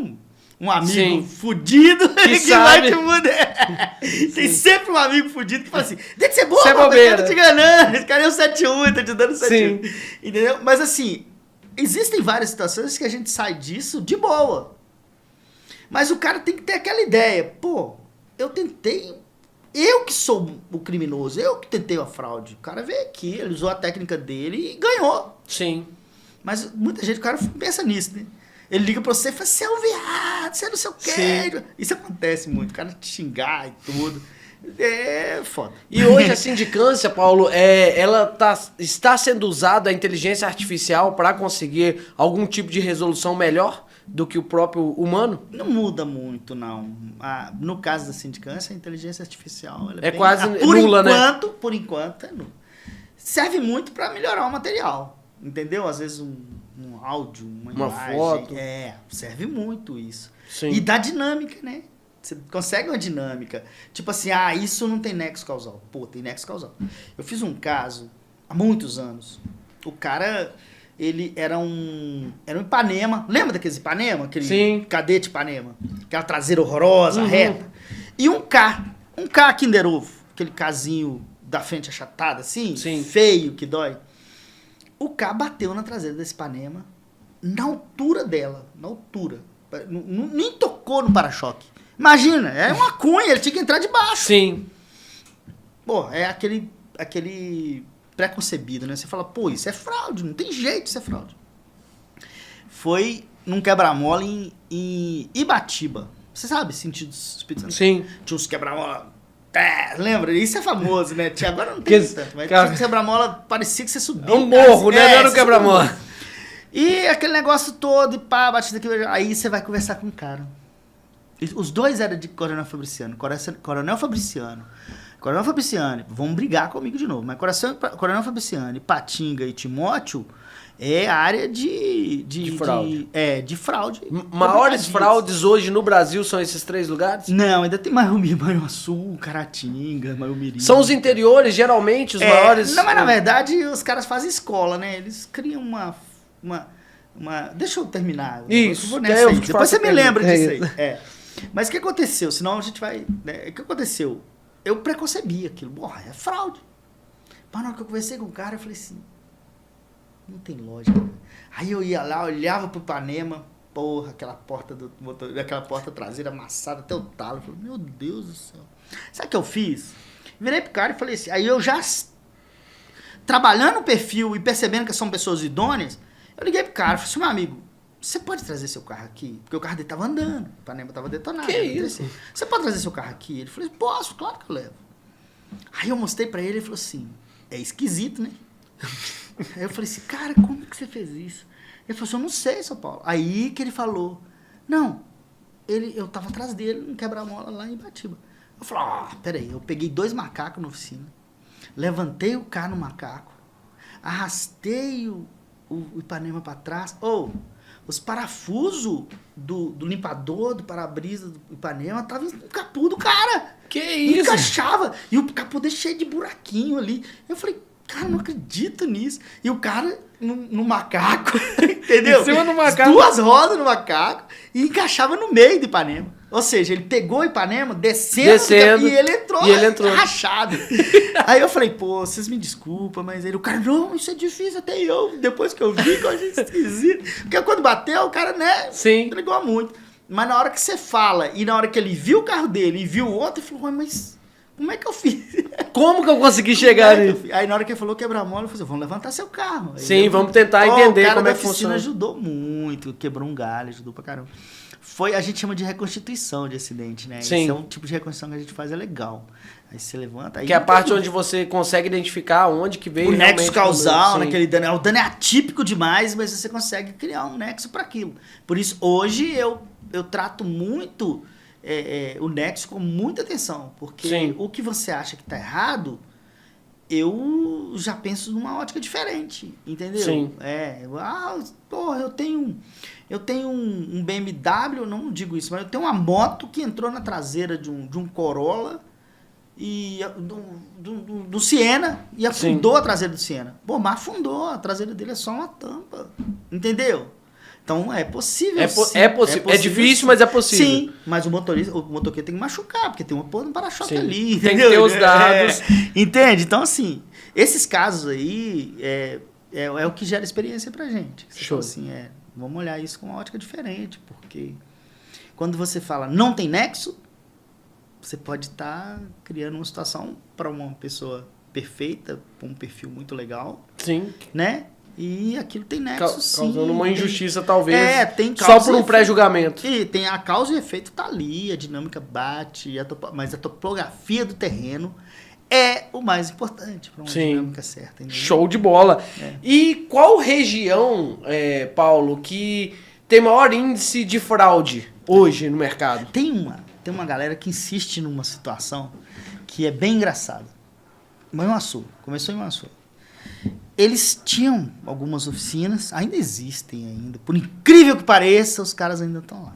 um amigo Sim. fudido que sabe. vai te mudar. Tem sempre um amigo fudido que fala assim, deixa de ser bobo, Você é o cara bobeira. tá te enganando, esse cara é o 7-1, tá te dando 7-1. Sim. Entendeu? Mas assim, existem várias situações que a gente sai disso de boa. Mas o cara tem que ter aquela ideia, pô, eu que sou o criminoso, eu que tentei a fraude. O cara veio aqui, ele usou a técnica dele e ganhou. Sim. Mas muita gente, o cara pensa nisso, né? Ele liga pra você e fala, você é um viado, você não sei o quê. Sim. Isso acontece muito, o cara te xingar e tudo. É foda. E hoje a sindicância, Paulo, ela está sendo usada a inteligência artificial para conseguir algum tipo de resolução melhor do que o próprio humano? Não muda muito, não. No caso da sindicância, a inteligência artificial... Ela É bem, quase nula, né? Por enquanto, é nula. Serve muito para melhorar o material, entendeu? Às vezes um áudio, uma imagem, foto. Serve muito isso. Sim. E dá dinâmica, né? Você consegue uma dinâmica. Tipo assim, isso não tem nexo causal. Pô, tem nexo causal. Eu fiz um caso há muitos anos. O cara, ele era um Ipanema. Lembra daqueles Ipanema? Aquele Sim. cadete Ipanema. Aquela traseira horrorosa, Uhum. reta. E um K Kinder Ovo. Aquele casinho da frente achatada, assim. Sim. Feio, que dói. O K bateu na traseira desse Ipanema, na altura dela, na altura. Nem tocou no para-choque. Imagina, é uma cunha, ele tinha que entrar de baixo. Sim. Pô, é aquele preconcebido, né? Você fala, pô, isso é fraude, não tem jeito, isso é fraude. Foi num quebra-mola em Ibatiba. Você sabe, sentido Espírito Santo? Sim. Tinha uns quebra-mola... lembra? Isso é famoso, né? Agora não tem tanto, mas tinha um quebra-mola, parecia que você subia. É um morro, né? Não era um quebra-mola. E aquele negócio todo, e pá, batida aqui. Aí você vai conversar com o cara. Os dois eram de Coronel Fabriciano. Coronel Fabriciano, vão brigar comigo de novo. Mas Coronel Fabriciano, Patinga e Timóteo é área de fraude. De fraude. Maiores fraudes hoje no Brasil são esses 3 lugares? Não, ainda tem Maiuaçu, Caratinga, Maiumirim. São os interiores, geralmente, os maiores... Não, mas na verdade os caras fazem escola, né? Eles criam uma... Deixa eu terminar. Isso. Eu vou nessa aí. Depois você me lembra disso aí. Isso. Mas o que aconteceu? Senão a gente vai... Né? O que aconteceu? Eu preconcebi aquilo. Porra, é fraude. Mas na hora que eu conversei com o cara, eu falei assim... Não tem lógica. Aí eu ia lá, olhava pro Ipanema, porra, aquela porta traseira amassada até o talo. Eu falei, meu Deus do céu. Sabe o que eu fiz? Virei pro cara e falei assim... Aí eu já... Trabalhando o perfil e percebendo que são pessoas idôneas, eu liguei pro cara e falei assim, meu amigo, você pode trazer seu carro aqui? Porque o carro dele tava andando, o Ipanema tava detonado. Que isso? Você pode trazer seu carro aqui? Ele falou, posso, claro que eu levo. Aí eu mostrei pra ele, ele falou assim, é esquisito, né? Aí eu falei assim, cara, como que você fez isso? Ele falou assim, eu não sei, São Paulo. Aí que ele falou, não, eu tava atrás dele, no quebra-mola lá em Ibatiba. Eu falei, peraí, eu peguei 2 macacos na oficina, levantei o carro no macaco, arrastei o Ipanema pra trás, os parafusos do limpador, do para-brisa do Ipanema, tava no capô do cara. Que isso? Encaixava. E o capô dele cheio de buraquinho ali. Eu falei, cara, não acredito nisso. E o cara no macaco, entendeu? Em cima do macaco. 2 rodas no macaco e encaixava no meio do Ipanema. Ou seja, ele pegou o Ipanema, descendo. E ele entrou rachado. Aí eu falei, pô, vocês me desculpam, mas ele, o cara, não, isso é difícil, até eu, depois que eu vi, que eu achei esquisito. Porque quando bateu, o cara, né, Sim. entregou muito. Mas na hora que você fala, e na hora que ele viu o carro dele e viu o outro, ele falou, mas como é que eu fiz? Como que eu consegui chegar nisso? Aí na hora que ele falou quebra-mola, eu falei, vamos levantar seu carro. Aí sim, vamos tentar entender como é que funciona. O cara da oficina ajudou muito, quebrou um galho, ajudou pra caramba. A gente chama de reconstituição de acidente, né? Sim. Esse é um tipo de reconstituição que a gente faz, é legal. Aí você levanta... Aí que é a parte onde você consegue identificar onde que veio o nexo causal, sim. naquele dano. O dano é atípico demais, mas você consegue criar um nexo para aquilo. Por isso, hoje, eu trato muito o nexo com muita atenção. Porque sim. o que você acha que tá errado, eu já penso numa ótica diferente, entendeu? Sim. Eu tenho um BMW, não digo isso, mas eu tenho uma moto que entrou na traseira de um Corolla e do Siena e afundou Sim. a traseira do Siena. Pô, mas afundou, a traseira dele é só uma tampa, entendeu? Então é possível. É possível. É difícil, sim. Mas é possível. Sim, mas o motoqueiro tem que machucar, porque tem um para-choque ali, entendeu? Tem que ter os dados. Entende? Então, assim, esses casos aí é o que gera experiência pra gente. Você Show. Fala assim, vamos olhar isso com uma ótica diferente, porque quando você fala não tem nexo, você pode estar criando uma situação para uma pessoa perfeita, com um perfil muito legal. Sim. Né? E aquilo tem nexo, sim. Causando uma injustiça, talvez. Tem causa só por um pré-julgamento. E tem a causa e o efeito tá ali, a dinâmica bate, mas a topografia do terreno é o mais importante para uma dinâmica certa. Entendeu? Show de bola. E qual região, Paulo, que tem maior índice de fraude hoje no mercado? Tem uma galera que insiste numa situação que é bem engraçada. Começou em Manhuaçu. Eles tinham algumas oficinas, ainda existem ainda. Por incrível que pareça, os caras ainda estão lá.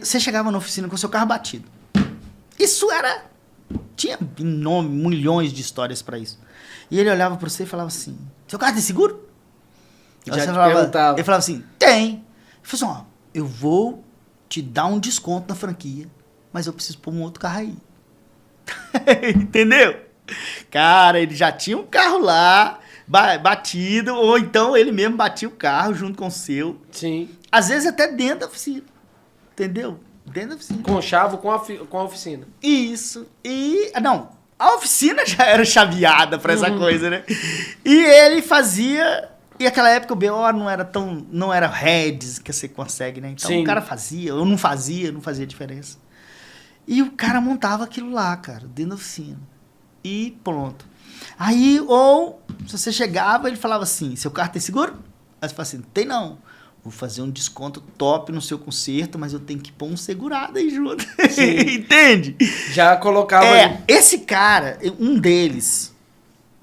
Você chegava na oficina com o seu carro batido. Isso tinha milhões de histórias para isso. E ele olhava para você e falava assim, seu carro tem seguro? Ele falava assim, tem. Ele falou assim, eu vou te dar um desconto na franquia, mas eu preciso pôr um outro carro aí. Entendeu? Cara, ele já tinha um carro lá, batido, ou então ele mesmo batia o carro junto com o seu. Sim. Às vezes até dentro da oficina. Entendeu? Dentro da oficina. Com chave com a oficina. Isso. A oficina já era chaveada pra essa coisa, né? E ele fazia... E naquela época o BO não era heads que você consegue, né? Então o cara fazia, ou não fazia diferença. E o cara montava aquilo lá, cara, dentro da oficina. E pronto. Aí, ou, se você chegava, ele falava assim, seu carro tem seguro? Aí você fala assim, tem não. Vou fazer um desconto top no seu conserto, mas eu tenho que pôr um segurado aí junto. Entende? Já colocava... Esse cara, um deles,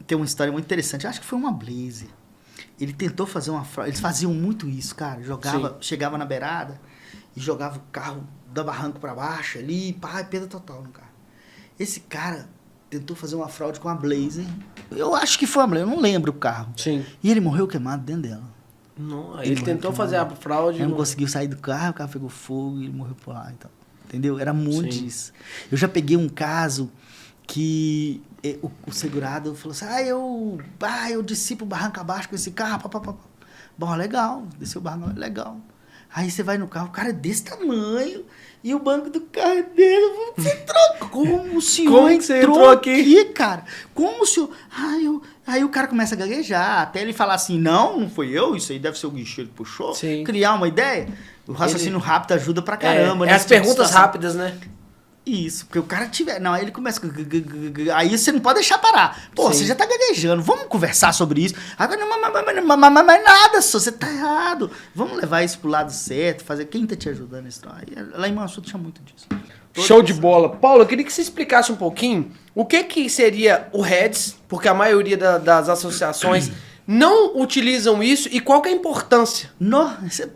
tem uma história muito interessante, acho que foi uma Blazer. Ele tentou fazer uma fraude, eles faziam muito isso, cara. Chegava na beirada e jogava o carro da barranco pra baixo ali, perda total no carro. Esse cara tentou fazer uma fraude com a Blazer. Eu acho que foi a Blazer, eu não lembro o carro. Sim. E ele morreu queimado dentro dela. Não, ele tentou fazer a fraude. Ele não conseguiu sair do carro, o carro pegou fogo e ele morreu por lá. Então, entendeu? Era muito disso. Eu já peguei um caso que o segurado falou assim, eu desci pro barranco abaixo com esse carro, Bom, legal, desceu o barranco, legal. Aí você vai no carro, o cara é desse tamanho, e o banco do carro é dele. Você entrou. Como o senhor entrou aqui, cara? Como o senhor... Aí o cara começa a gaguejar, até ele falar assim, não foi eu, isso aí deve ser o guichê que puxou. Sim. Criar uma ideia. O raciocínio rápido ajuda pra caramba. As perguntas rápidas, né? Isso, porque o cara tiver... Não, aí ele começa... Aí você não pode deixar parar. Pô, Sim. você já tá gaguejando, vamos conversar sobre isso. Agora, mas nada, só você tá errado. Vamos levar isso pro lado certo, fazer... Quem tá te ajudando nisso? Lá em Mansuto tinha muito disso. Show de bola. Paulo, eu queria que você explicasse um pouquinho o que seria o REDS, porque a maioria das associações não utilizam isso, e qual que é a importância? Isso é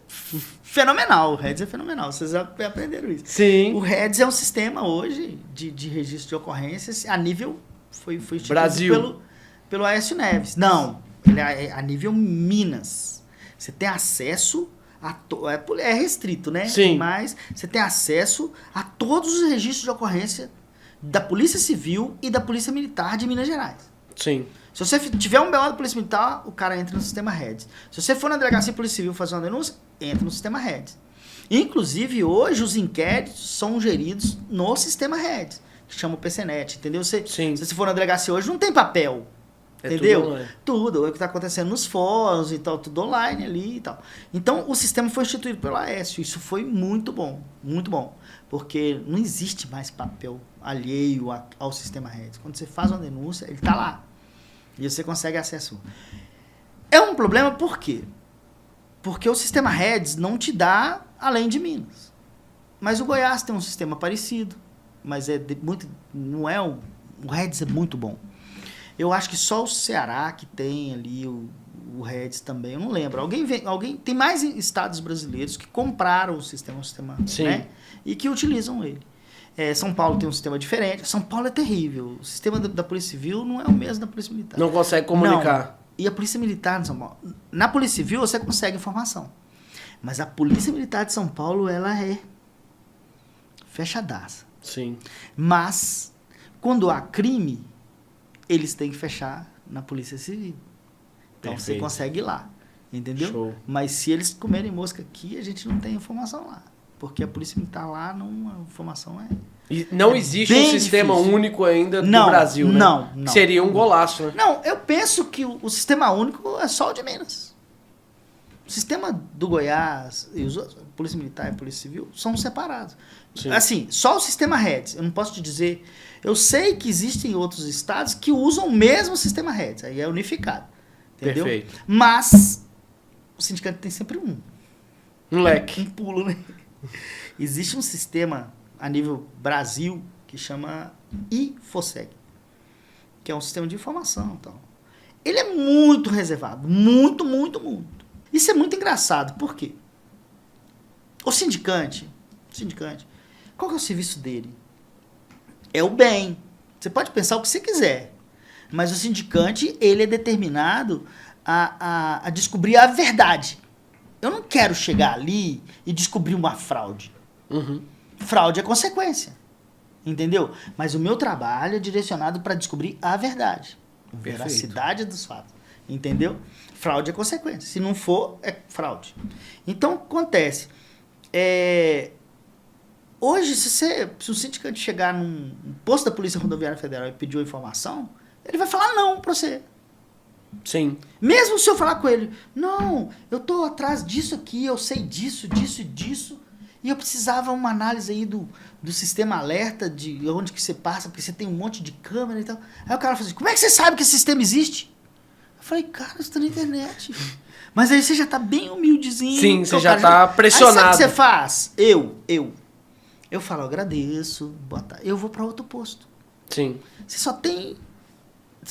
fenomenal, o REDS é fenomenal, vocês já aprenderam isso. Sim. O REDS é um sistema hoje de registro de ocorrências a nível... Foi instituído Brasil. pelo Aécio Neves. Não, ele é a nível Minas. Você tem acesso... É restrito, né? Sim. Mas você tem acesso a todos os registros de ocorrência da Polícia Civil e da Polícia Militar de Minas Gerais. Sim. Se você tiver um BO da Polícia Militar, o cara entra no sistema REDS. Se você for na delegacia de Polícia Civil fazer uma denúncia, entra no sistema REDS. Inclusive, hoje, os inquéritos são geridos no sistema REDS, que chama o PCNet, entendeu? Sim. Se você for na delegacia hoje, não tem papel. É Entendeu? tudo online. Tudo. É o que está acontecendo nos fóruns e tal, tudo online ali e tal. Então, o sistema foi instituído pelo Aécio. Isso foi muito bom. Muito bom. Porque não existe mais papel alheio ao sistema REDS. Quando você faz uma denúncia, ele está lá. E você consegue acesso. É um problema por quê? Porque o sistema REDS não te dá além de Minas. Mas o Goiás tem um sistema parecido. Mas não é o REDS é muito bom. Eu acho que só o Ceará que tem ali o REDS também, eu não lembro. Tem mais estados brasileiros que compraram o sistema Sim. né? E que utilizam ele. São Paulo tem um sistema diferente. São Paulo é terrível. O sistema da Polícia Civil não é o mesmo da Polícia Militar. Não consegue comunicar. Não. E a Polícia Militar de São Paulo... Na Polícia Civil você consegue informação. Mas a Polícia Militar de São Paulo, ela é fechadaça. Sim. Mas, quando há crime, eles têm que fechar na Polícia Civil. Então Perfeito. você consegue ir lá, entendeu? Show. Mas se eles comerem mosca aqui, a gente não tem informação lá. Porque a Polícia Militar lá, a informação é... E não existe um bem sistema difícil. único ainda Não, no Brasil, né? não. Seria um golaço, né? Não, eu penso que o sistema único é só o de Minas. O sistema do Goiás, e a Polícia Militar e a Polícia Civil são separados. Sim. Assim, só o sistema REDS. Eu não posso te dizer... Eu sei que existem outros estados que usam o mesmo sistema REDS. Aí é unificado. Entendeu? Perfeito. Mas o sindicato tem sempre um Leque. pulo, né? Existe um sistema a nível Brasil que chama IFOSEG, que é um sistema de informação e tal. Ele é muito reservado. Muito, muito, muito. Isso é muito engraçado. Por quê? O sindicante, qual que é o serviço dele? É o bem. Você pode pensar o que você quiser. Mas o sindicante, ele é determinado a descobrir a verdade. Eu não quero chegar ali e descobrir uma fraude. Uhum. Fraude é consequência. Entendeu? Mas o meu trabalho é direcionado para descobrir a verdade. Perfeito. Veracidade dos fatos. Entendeu? Fraude é consequência. Se não for, é fraude. Então, acontece. Hoje, se o sindicante chegar num posto da Polícia Rodoviária Federal e pedir uma informação, ele vai falar não para você. Sim. Mesmo se eu falar com ele, não, eu tô atrás disso aqui, eu sei disso, disso e disso, e eu precisava uma análise aí do sistema alerta, de onde que você passa, porque você tem um monte de câmera e tal. Aí o cara fala assim, como é que você sabe que esse sistema existe? Eu falei, cara, isso tá na internet. Mas aí você já tá bem humildezinho. Sim, você já tá pressionado. Aí sabe o que você faz? Eu falo, agradeço, eu vou para outro posto. Sim. Você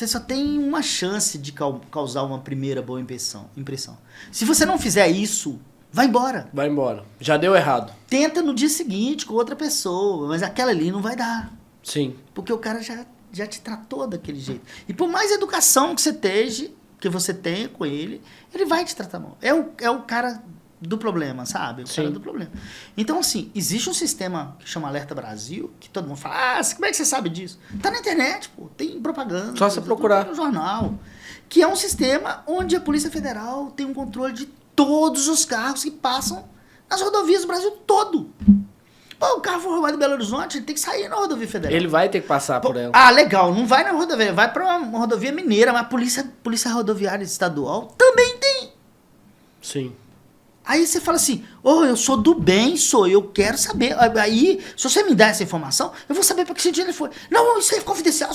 só tem uma chance de causar uma primeira boa impressão. Se você não fizer isso, vai embora. Vai embora. Já deu errado. Tenta no dia seguinte com outra pessoa, mas aquela ali não vai dar. Sim. Porque o cara já te tratou daquele jeito. E por mais educação que você tenha com ele, ele vai te tratar mal. É o cara do problema, sabe? O cara do problema. Então, assim, existe um sistema que chama Alerta Brasil, que todo mundo fala, como é que você sabe disso? Tá na internet, pô, tem propaganda. Só você procurar. No jornal. Que é um sistema onde a Polícia Federal tem um controle de todos os carros que passam nas rodovias do Brasil todo. Pô, o carro foi roubado em Belo Horizonte, ele tem que sair na rodovia federal. Ele vai ter que passar por ela. Ah, legal, não vai na rodovia, vai pra uma rodovia mineira, mas polícia rodoviária estadual também tem. Sim. Aí você fala assim, eu sou do bem, eu quero saber. Aí, se você me der essa informação, eu vou saber para que sentido ele foi. Não, isso é confidencial.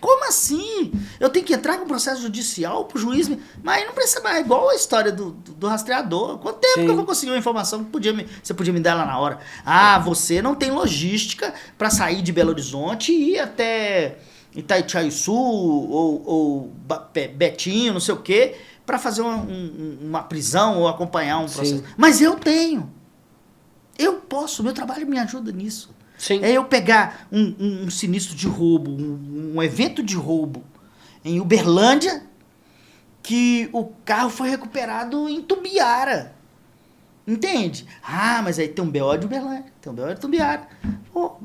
Como assim? Eu tenho que entrar com processo judicial pro juiz? Mas aí não precisa mais. É igual a história do rastreador. Quanto tempo que eu vou conseguir uma informação que você podia me dar lá na hora? Ah, você não tem logística para sair de Belo Horizonte e ir até Itaiçu ou Betinho, não sei o quê, para fazer uma prisão ou acompanhar um processo. Sim. Mas eu tenho. Eu posso, meu trabalho me ajuda nisso. Sim. É eu pegar um sinistro de roubo, um evento de roubo em Uberlândia, que o carro foi recuperado em Tumbiara. Entende? Ah, mas aí tem um BO de Uberlândia, tem um BO de Tumbiara. Pô,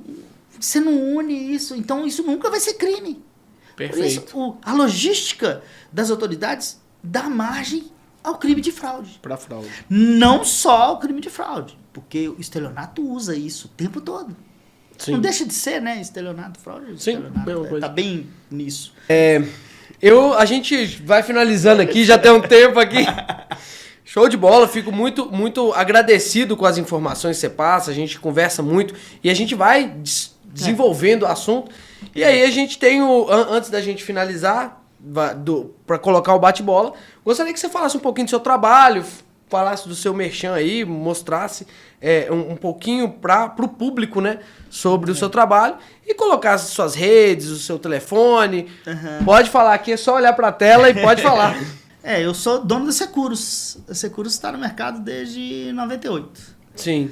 você não une isso, então isso nunca vai ser crime. Perfeito. Por isso, a logística das autoridades dá margem ao crime de fraude. Para fraude. Não só o crime de fraude, porque o estelionato usa isso o tempo todo. Sim. Não deixa de ser, né? Estelionato, fraude. Sim, estelionato, tá bem nisso. A gente vai finalizando aqui, já tem um tempo aqui. Show de bola, fico muito, muito agradecido com as informações que você passa, a gente conversa muito e a gente vai desenvolvendo o assunto. E aí a gente tem antes da gente finalizar, para colocar o bate-bola, gostaria que você falasse um pouquinho do seu trabalho, falasse do seu merchan aí, mostrasse um pouquinho para o público, né, sobre o seu trabalho e colocasse suas redes, o seu telefone. Pode falar aqui, é só olhar para a tela e pode falar. Eu sou dono da Seguros. A Seguros está no mercado desde 98. Sim.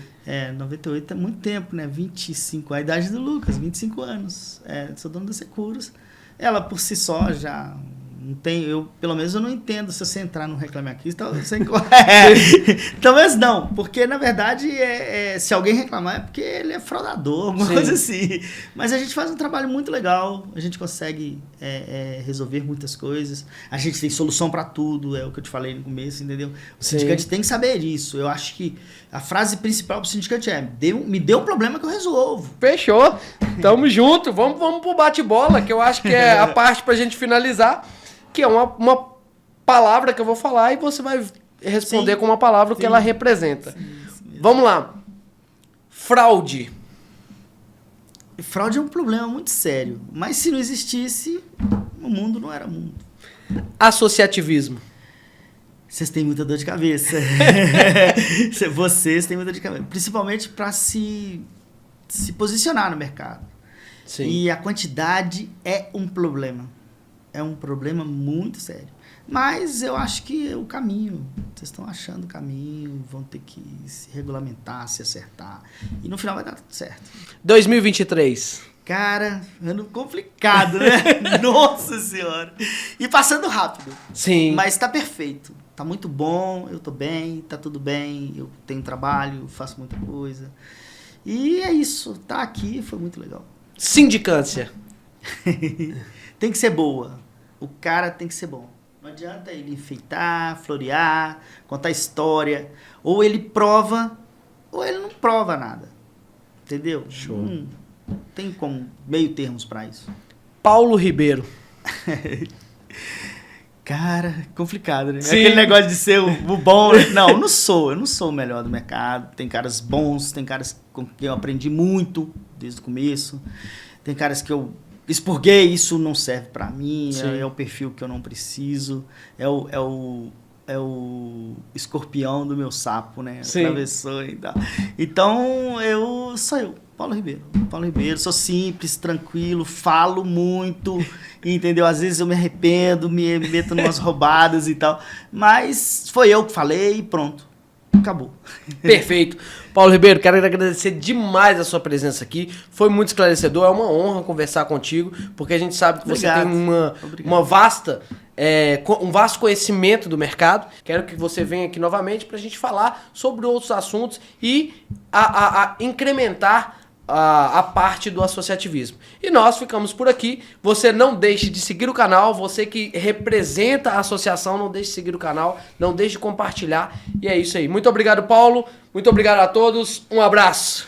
98 é muito tempo, né? 25, a idade do Lucas, 25 anos. Sou dono da Seguros. Ela por si só já não tem, pelo menos eu não entendo se você entrar no Reclame Aqui, talvez não, porque na verdade se alguém reclamar é porque ele é fraudador, alguma coisa assim. Mas a gente faz um trabalho muito legal, a gente consegue resolver muitas coisas, a gente tem solução para tudo, é o que eu te falei no começo, entendeu? O sindicante tem que saber disso. Eu acho que a frase principal pro sindicante me dê um problema que eu resolvo. Fechou, tamo junto, vamos pro bate-bola, que eu acho que é a parte pra gente finalizar, que é uma palavra que eu vou falar e você vai responder com uma palavra que ela representa. Vamos lá. Fraude. Fraude é um problema muito sério, mas se não existisse, o mundo não era mundo. Associativismo. Vocês têm muita dor de cabeça. Vocês têm muita dor de cabeça. Principalmente para se posicionar no mercado. Sim. E a quantidade é um problema. É um problema muito sério. Mas eu acho que é o caminho. Vocês estão achando o caminho, vão ter que se regulamentar, se acertar. E no final vai dar tudo certo. 2023. Cara, ano complicado, né? Nossa Senhora. E passando rápido. Sim. Mas tá perfeito. Tá muito bom, eu tô bem, tá tudo bem. Eu tenho trabalho, faço muita coisa. E é isso. Tá aqui, foi muito legal. Sindicância. Tem que ser boa. O cara tem que ser bom. Não adianta ele enfeitar, florear, contar história. Ou ele prova, ou ele não prova nada. Entendeu? Show. Não tem como meio termos pra isso. Paulo Ribeiro. Cara, complicado, né? Sim. Aquele negócio de ser o bom. Não, eu não sou o melhor do mercado. Tem caras bons, tem caras com quem eu aprendi muito desde o começo. Tem caras que eu expurguei, isso não serve pra mim, é o perfil que eu não preciso, é o escorpião do meu sapo, né? Atravessou e tal. Então, sou eu, Paulo Ribeiro. Paulo Ribeiro, sou simples, tranquilo, falo muito, entendeu? Às vezes eu me arrependo, me meto em umas roubadas e tal, mas foi eu que falei e pronto. Acabou. Perfeito. Paulo Ribeiro, quero agradecer demais a sua presença aqui. Foi muito esclarecedor, é uma honra conversar contigo, porque a gente sabe que você tem um vasto conhecimento do mercado. Quero que você venha aqui novamente para a gente falar sobre outros assuntos e incrementar a parte do associativismo. E nós ficamos por aqui. Você não deixe de seguir o canal. Você que representa a associação, não deixe de seguir o canal. Não deixe de compartilhar. E é isso aí. Muito obrigado, Paulo. Muito obrigado a todos. Um abraço.